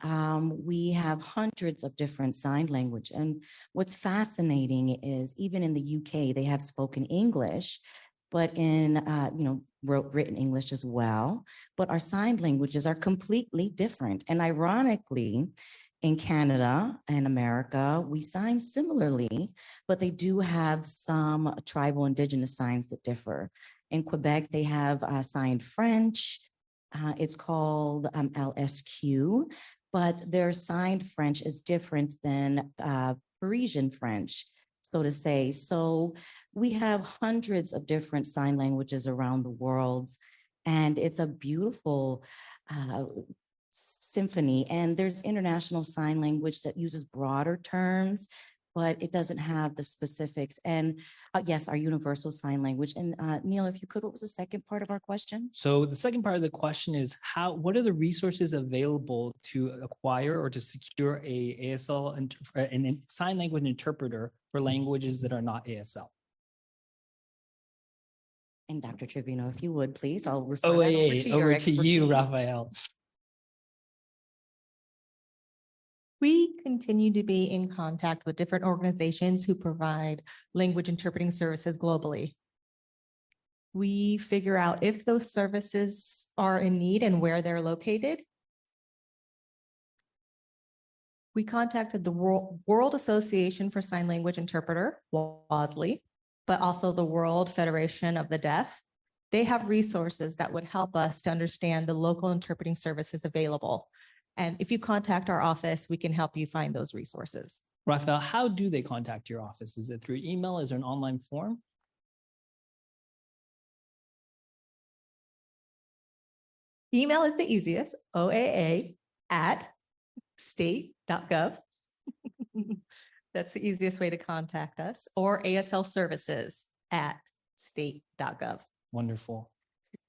we have hundreds of different sign language. And what's fascinating is even in the UK, they have spoken English, but in written English as well. But our sign languages are completely different. And ironically, in Canada and America, we sign similarly, but they do have some tribal indigenous signs that differ. In Quebec, they have signed French. It's called LSQ, but their signed French is different than Parisian French, so to say. So we have hundreds of different sign languages around the world, and it's a beautiful symphony. And there's international sign language that uses broader terms, but it doesn't have the specifics. And yes, our universal sign language. And Neil, if you could, what was the second part of our question? So the second part of the question is what are the resources available to acquire or to secure a ASL and sign language interpreter for languages that are not ASL? And Dr. Trevino, if you would, please, I'll refer that over to you, Raphael. We continue to be in contact with different organizations who provide language interpreting services globally. We figure out if those services are in need and where they're located. We contacted the World Association for Sign Language Interpreter, WASLI, but also the World Federation of the Deaf. They have resources that would help us to understand the local interpreting services available. And if you contact our office, we can help you find those resources. Raphael, how do they contact your office? Is it through email? Is there an online form? Email is the easiest, oaa@state.gov. That's the easiest way to contact us, or aslservices@state.gov. Wonderful.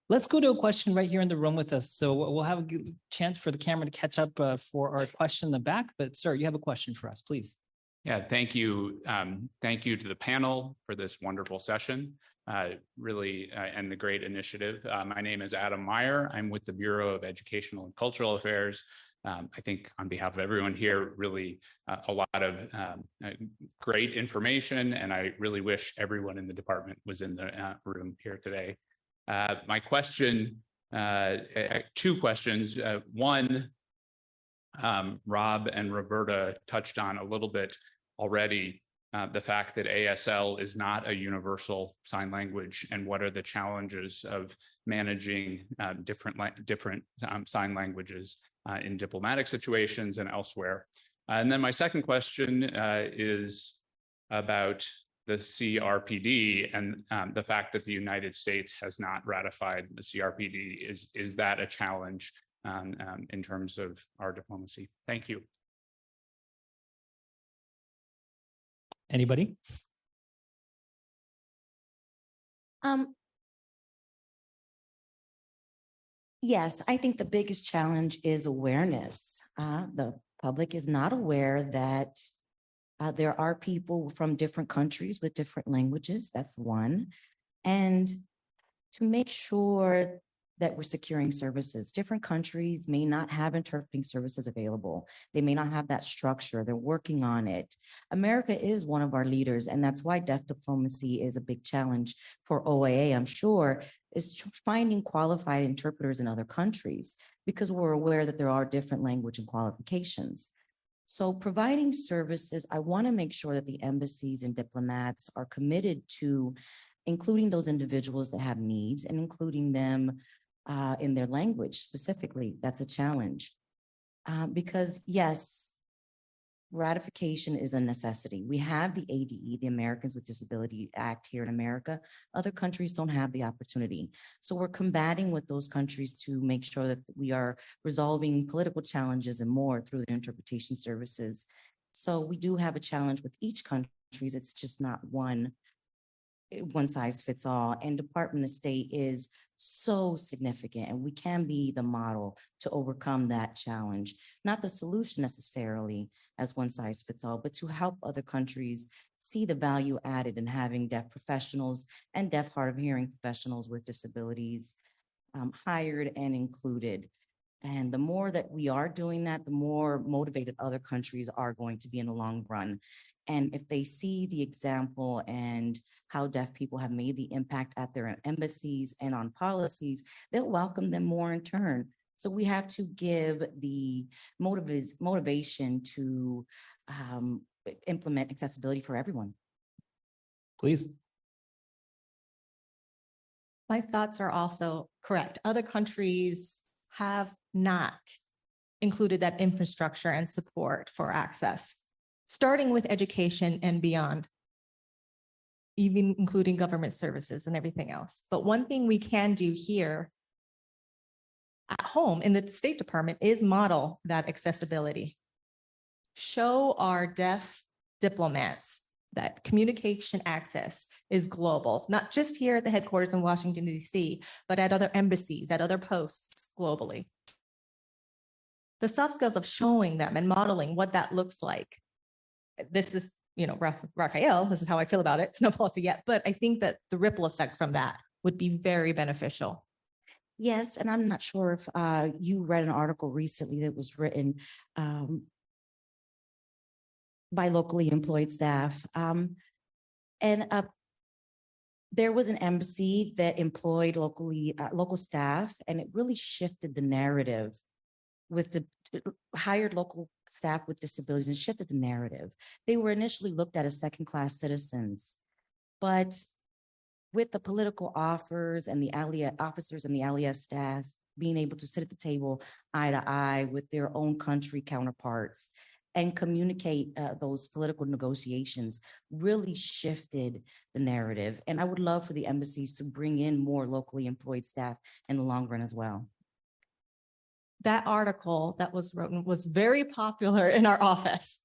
Let's go to a question right here in the room with us. So we'll have a good chance for the camera to catch up for our question in the back. But sir, you have a question for us, please. Yeah, thank you. Thank you to the panel for this wonderful session, really, and the great initiative. My name is Adam Meyer. I'm with the Bureau of Educational and Cultural Affairs. I think on behalf of everyone here, really a lot of great information, and I really wish everyone in the department was in the room here today. My question, two questions. One, Rob and Roberta touched on a little bit already, the fact that ASL is not a universal sign language, and what are the challenges of managing different sign languages in diplomatic situations and elsewhere. And then my second question is about the CRPD and the fact that the United States has not ratified the CRPD. Is that a challenge in terms of our diplomacy? Thank you. Anybody? Yes, I think the biggest challenge is awareness. The public is not aware that there are people from different countries with different languages. That's one. And to make sure that we're securing services, different countries may not have interpreting services available. They may not have that structure. They're working on it. America is one of our leaders, and that's why deaf diplomacy is a big challenge for OAA, I'm sure, is finding qualified interpreters in other countries, because we're aware that there are different language and qualifications. So providing services, I want to make sure that the embassies and diplomats are committed to including those individuals that have needs and including them in their language specifically. That's a challenge. Because yes, ratification is a necessity. We have the ADE, the Americans with Disability Act here in America. Other countries don't have the opportunity. So we're combating with those countries to make sure that we are resolving political challenges and more through the interpretation services. So we do have a challenge with each country. It's just not one size fits all. And Department of State is so significant, and we can be the model to overcome that challenge. Not the solution necessarily as one size fits all, but to help other countries see the value added in having deaf professionals and deaf, hard of hearing professionals with disabilities hired and included. And the more that we are doing that, the more motivated other countries are going to be in the long run. And if they see the example and how deaf people have made the impact at their embassies and on policies, they'll welcome them more in turn. So we have to give the motivation to implement accessibility for everyone. Please. My thoughts are also correct. Other countries have not included that infrastructure and support for access, starting with education and beyond, even including government services and everything else. But one thing we can do here at home in the State Department is model that accessibility. Show our deaf diplomats that communication access is global, not just here at the headquarters in Washington, D.C., but at other embassies, at other posts globally. The soft skills of showing them and modeling what that looks like. This is, Raphael, this is how I feel about it. It's no policy yet, but I think that the ripple effect from that would be very beneficial. Yes, and I'm not sure if you read an article recently that was written by locally employed staff. There was an embassy that employed local staff, and it really shifted the narrative with the hired local staff with disabilities and shifted the narrative. They were initially looked at as second-class citizens, but with the political offers and the officers and the ALIA staff being able to sit at the table eye to eye with their own country counterparts and communicate those political negotiations really shifted the narrative. And I would love for the embassies to bring in more locally employed staff in the long run as well. That article that was written was very popular in our office.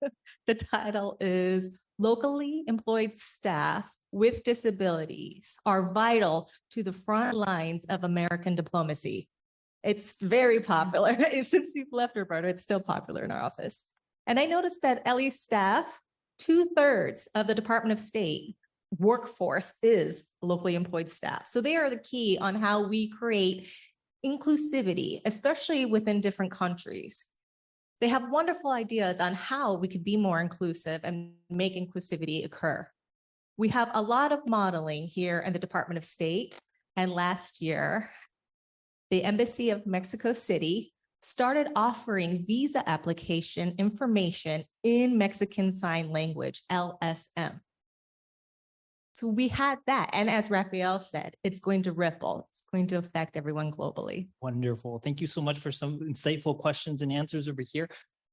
The title is "Locally Employed Staff with Disabilities Are Vital to the Front Lines of American Diplomacy." It's very popular. Since you've left, Roberta, it's still popular in our office. And I noticed that LE staff, 2/3 of the Department of State workforce is locally employed staff. So they are the key on how we create inclusivity, especially within different countries. They have wonderful ideas on how we could be more inclusive and make inclusivity occur. We have a lot of modeling here in the Department of State. And last year, the Embassy of Mexico City started offering visa application information in Mexican Sign Language, LSM. So we had that. And as Raphael said, it's going to ripple. It's going to affect everyone globally. Wonderful. Thank you so much for some insightful questions and answers over here.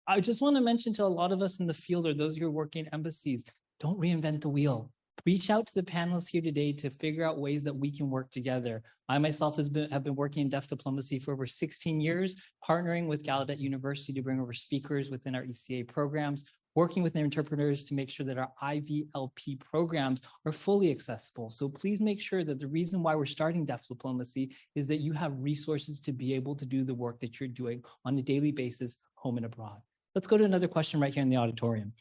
I just want to mention to a lot of us in the field or those who are working in embassies, don't reinvent the wheel. Reach out to the panelists here today to figure out ways that we can work together. I myself have been working in deaf diplomacy for over 16 years, partnering with Gallaudet University to bring over speakers within our ECA programs, working with their interpreters to make sure that our IVLP programs are fully accessible. So please make sure that the reason why we're starting deaf diplomacy is that you have resources to be able to do the work that you're doing on a daily basis, home and abroad. Let's go to another question right here in the auditorium.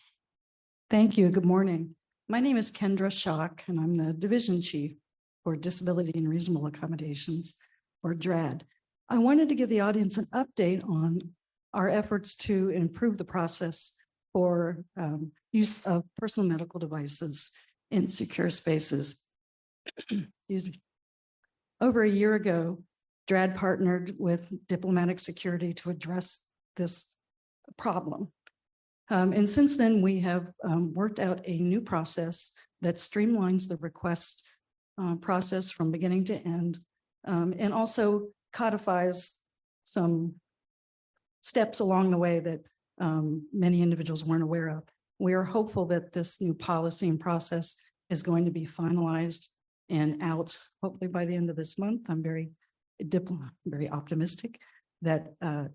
Thank you. Good morning. My name is Kendra Schock, and I'm the Division Chief for Disability and Reasonable Accommodations, or DRAD. I wanted to give the audience an update on our efforts to improve the process for use of personal medical devices in secure spaces. Excuse me. Over a year ago, DRAD partnered with Diplomatic Security to address this problem. And since then, we have worked out a new process that streamlines the request process from beginning to end, and also codifies some steps along the way that many individuals weren't aware of. We are hopeful that this new policy and process is going to be finalized and out hopefully by the end of this month. I'm very optimistic that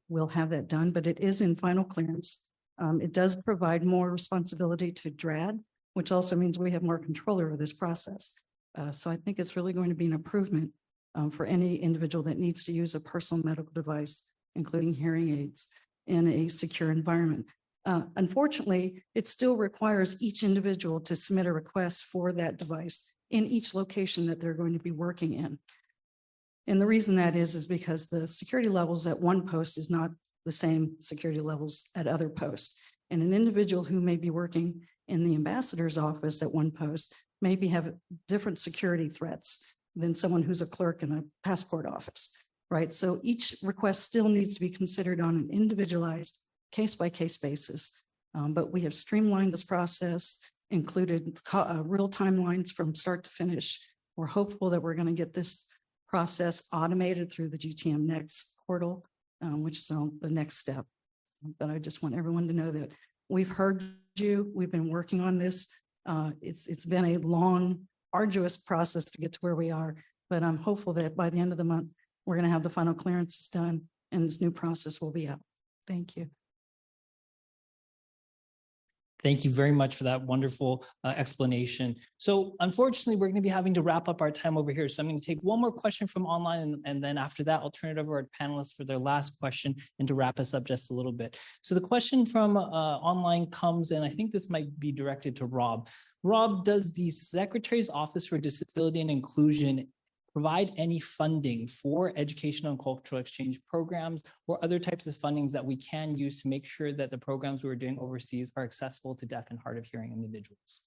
we'll have that done, but it is in final clearance. It does provide more responsibility to DRAD, which also means we have more control over this process. So I think it's really going to be an improvement for any individual that needs to use a personal medical device, including hearing aids, in a secure environment. Unfortunately, it still requires each individual to submit a request for that device in each location that they're going to be working in. And the reason that is because the security levels at one post is not the same security levels at other posts. And an individual who may be working in the ambassador's office at one post maybe have different security threats than someone who's a clerk in a passport office, right? So each request still needs to be considered on an individualized case-by-case basis. But we have streamlined this process, included real timelines from start to finish. We're hopeful that we're going to get this process automated through the GTM Next portal, which is on the next step. But I just want everyone to know that we've heard you. We've been working on this. It's been a long, arduous process to get to where we are, but I'm hopeful that by the end of the month, we're going to have the final clearances done and this new process will be out. Thank you. Thank you very much for that wonderful explanation. So unfortunately, we're going to be having to wrap up our time over here. So I'm going to take one more question from online, and then after that, I'll turn it over to our panelists for their last question and to wrap us up just a little bit. So the question from online comes, and I think this might be directed to Rob. Rob, does the Secretary's Office for Disability and Inclusion provide any funding for educational and cultural exchange programs or other types of fundings that we can use to make sure that the programs we're doing overseas are accessible to deaf and hard of hearing individuals?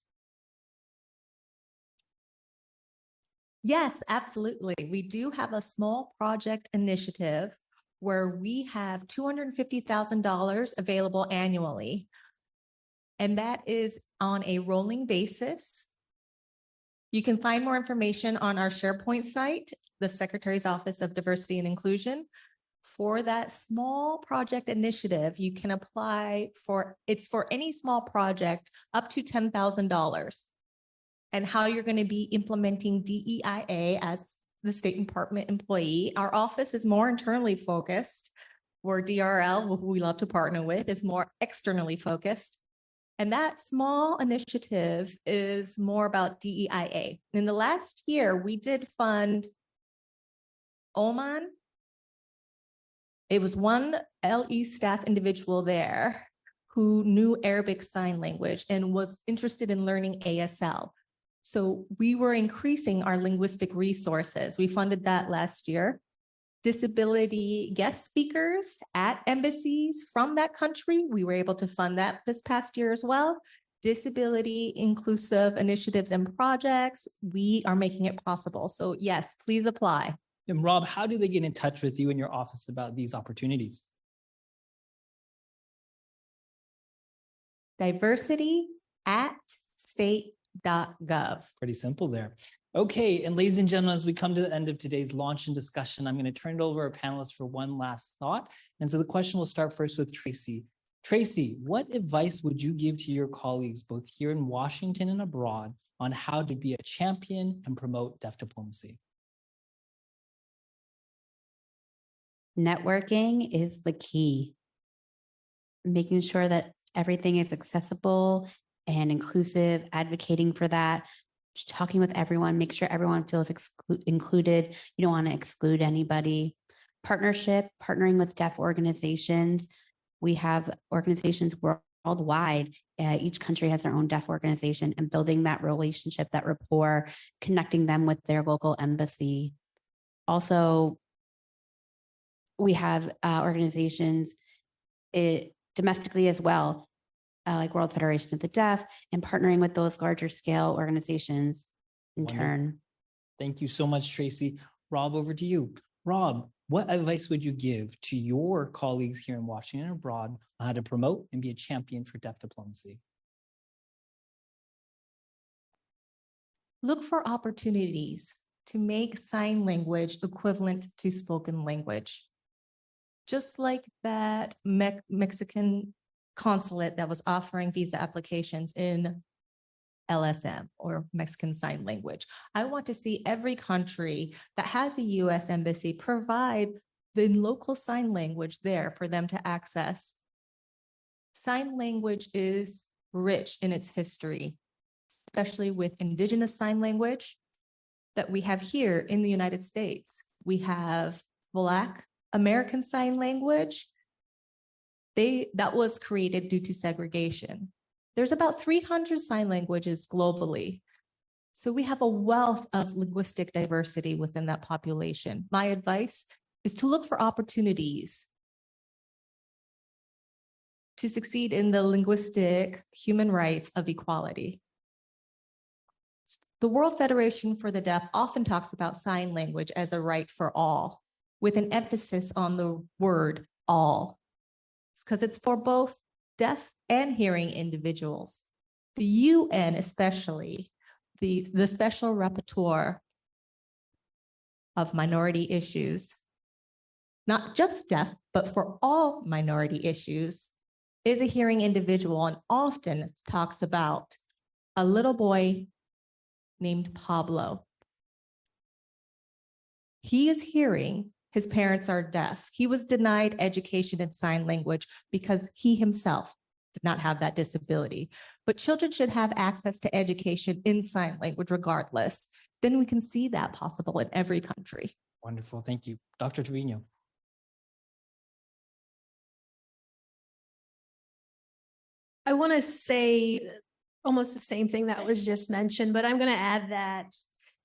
Yes, absolutely. We do have a small project initiative where we have $250,000 available annually. And that is on a rolling basis. You can find more information on our SharePoint site, the Secretary's Office of Diversity and Inclusion. For that small project initiative, you can apply for, it's for any small project up to $10,000. And how you're going to be implementing DEIA as the State Department employee. Our office is more internally focused, where DRL, who we love to partner with, is more externally focused. And that small initiative is more about DEIA. In the last year, we did fund Oman. It was one LE staff individual there who knew Arabic Sign Language and was interested in learning ASL. So we were increasing our linguistic resources. We funded that last year. Disability guest speakers at embassies from that country, we were able to fund that this past year as well. Disability inclusive initiatives and projects, we are making it possible. So yes, please apply. And Rob, how do they get in touch with you in your office about these opportunities? diversity@state.gov. Pretty simple there. Okay, and ladies and gentlemen, as we come to the end of today's launch and discussion, I'm going to turn it over to our panelists for one last thought. And so the question will start first with Tracy. Tracy, what advice would you give to your colleagues, both here in Washington and abroad, on how to be a champion and promote deaf diplomacy? Networking is the key. Making sure that everything is accessible and inclusive, advocating for that, talking with everyone, make sure everyone feels included. You don't want to exclude anybody. Partnering with deaf organizations. We have organizations worldwide. Each country has their own deaf organization, and building that relationship, that rapport, connecting them with their local embassy. Also, we have organizations domestically as well, like World Federation of the Deaf, and partnering with those larger scale organizations in turn. Thank you so much, Tracy. Rob, over to you. Rob, what advice would you give to your colleagues here in Washington and abroad on how to promote and be a champion for deaf diplomacy? Look for opportunities to make sign language equivalent to spoken language. Just like that Mexican consulate that was offering visa applications in LSM or Mexican Sign Language. I want to see every country that has a US embassy provide the local sign language there for them to access. Sign language is rich in its history, especially with indigenous sign language that we have here in the United States. We have Black American Sign Language. That was created due to segregation. There's about 300 sign languages globally. So we have a wealth of linguistic diversity within that population. My advice is to look for opportunities to succeed in the linguistic human rights of equality. The World Federation for the Deaf often talks about sign language as a right for all, with an emphasis on the word all. It's because it's for both deaf and hearing individuals. The UN especially, the special rapporteur of minority issues, not just deaf, but for all minority issues, is a hearing individual and often talks about a little boy named Pablo. He is hearing, his parents are deaf. He was denied education in sign language because he himself did not have that disability. But children should have access to education in sign language regardless. Then we can see that possible in every country. Wonderful. Thank you. Dr. Trevino. I want to say almost the same thing that was just mentioned, but I'm going to add that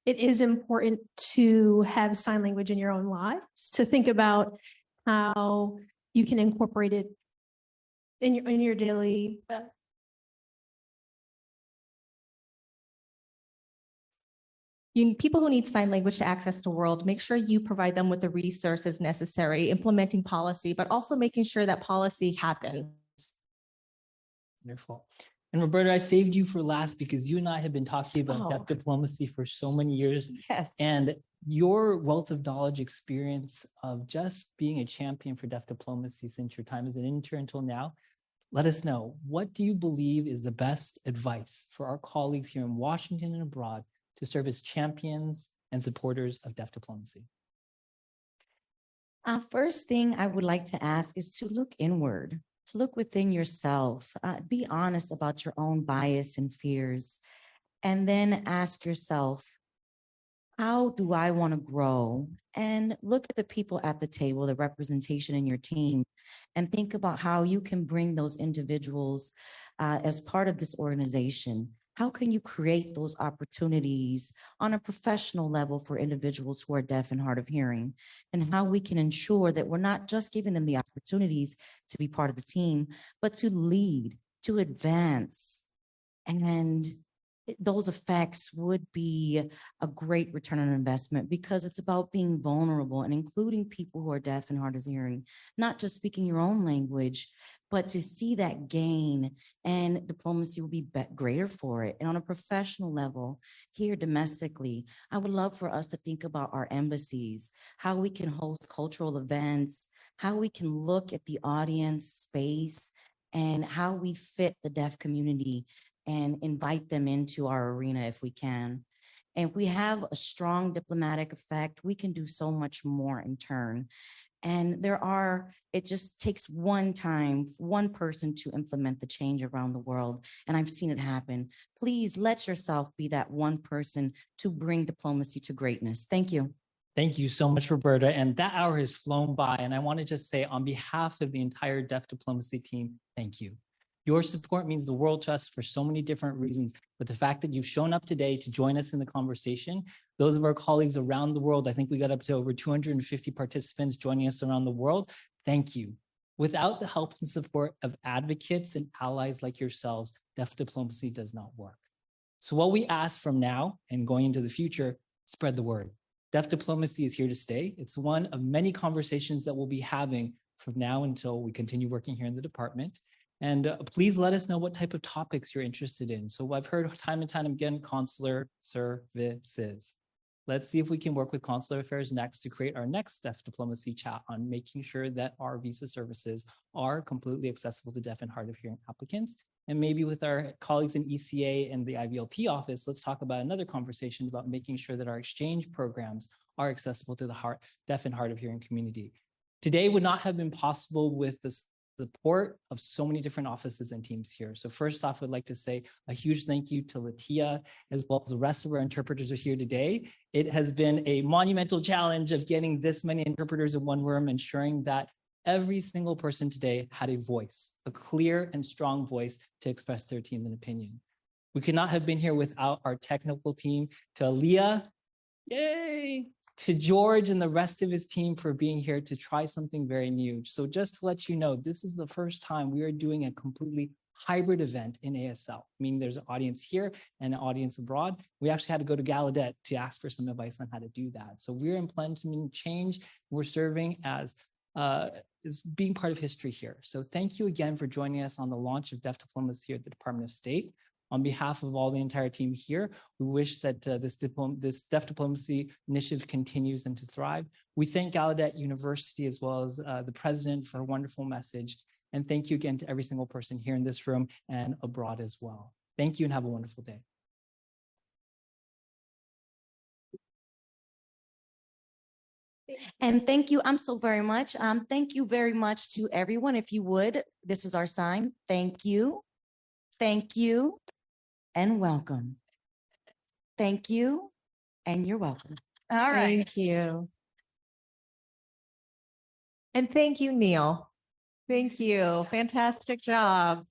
it is important to have sign language in your own lives, to think about how you can incorporate it in your daily people who need sign language to access the world, make sure you provide them with the resources necessary, implementing policy, but also making sure that policy happens. Wonderful. And Roberta, I saved you for last because you and I have been talking about Oh. deaf diplomacy for so many years. Yes. And your wealth of knowledge, experience of just being a champion for deaf diplomacy since your time as an intern until now, let us know, what do you believe is the best advice for our colleagues here in Washington and abroad to serve as champions and supporters of deaf diplomacy? First thing I would like to ask is to look inward, to look within yourself, be honest about your own bias and fears, and then ask yourself, how do I want to grow? And look at the people at the table, the representation in your team, and think about how you can bring those individuals as part of this organization. How can you create those opportunities on a professional level for individuals who are deaf and hard of hearing, and how we can ensure that we're not just giving them the opportunities to be part of the team, but to lead, to advance. And those effects would be a great return on investment, because it's about being vulnerable and including people who are deaf and hard of hearing, not just speaking your own language, but to see that gain, and diplomacy will be greater for it. And on a professional level here domestically, I would love for us to think about our embassies, how we can host cultural events, how we can look at the audience space, and how we fit the deaf community and invite them into our arena if we can. And if we have a strong diplomatic effect, we can do so much more in turn. And it just takes one person to implement the change around the world. And I've seen it happen. Please let yourself be that one person to bring diplomacy to greatness. Thank you. Thank you so much, Roberta. And that hour has flown by. And I want to just say, on behalf of the entire deaf diplomacy team, thank you. Your support means the world to us for so many different reasons, but the fact that you've shown up today to join us in the conversation, those of our colleagues around the world, I think we got up to over 250 participants joining us around the world. Thank you. Without the help and support of advocates and allies like yourselves, deaf diplomacy does not work. So what we ask from now and going into the future, spread the word. Deaf diplomacy is here to stay. It's one of many conversations that we'll be having from now until we continue working here in the department. And please let us know what type of topics you're interested in. So I've heard time and time again, consular services. Let's see if we can work with Consular Affairs next to create our next deaf diplomacy chat on making sure that our visa services are completely accessible to deaf and hard of hearing applicants. And maybe with our colleagues in ECA and the IVLP office, let's talk about another conversation about making sure that our exchange programs are accessible to the deaf and hard of hearing community. Today would not have been possible with the support of so many different offices and teams here. So first off, I'd like to say a huge thank you to Latia, as well as the rest of our interpreters who are here today. It has been a monumental challenge of getting this many interpreters in one room, ensuring that every single person today had a voice, a clear and strong voice to express their team and opinion. We could not have been here without our technical team, to Aaliyah, yay, to George and the rest of his team for being here to try something very new. So just to let you know, this is the first time we are doing a completely hybrid event in ASL, meaning there's an audience here and an audience abroad. We actually had to go to Gallaudet to ask for some advice on how to do that. So we're implementing change. We're serving as being part of history here. So thank you again for joining us on the launch of Deaf Diplomacy here at the Department of State. On behalf of all the entire team here, we wish that this Deaf Diplomacy initiative continues and to thrive. We thank Gallaudet University as well as the president for a wonderful message. And thank you again to every single person here in this room and abroad as well. Thank you and have a wonderful day. And thank you. I'm so very much. Thank you very much to everyone. If you would, this is our sign. Thank you. Thank you. And welcome. Thank you. And you're welcome. All right. Thank you. And thank you, Neil. Thank you. Fantastic job.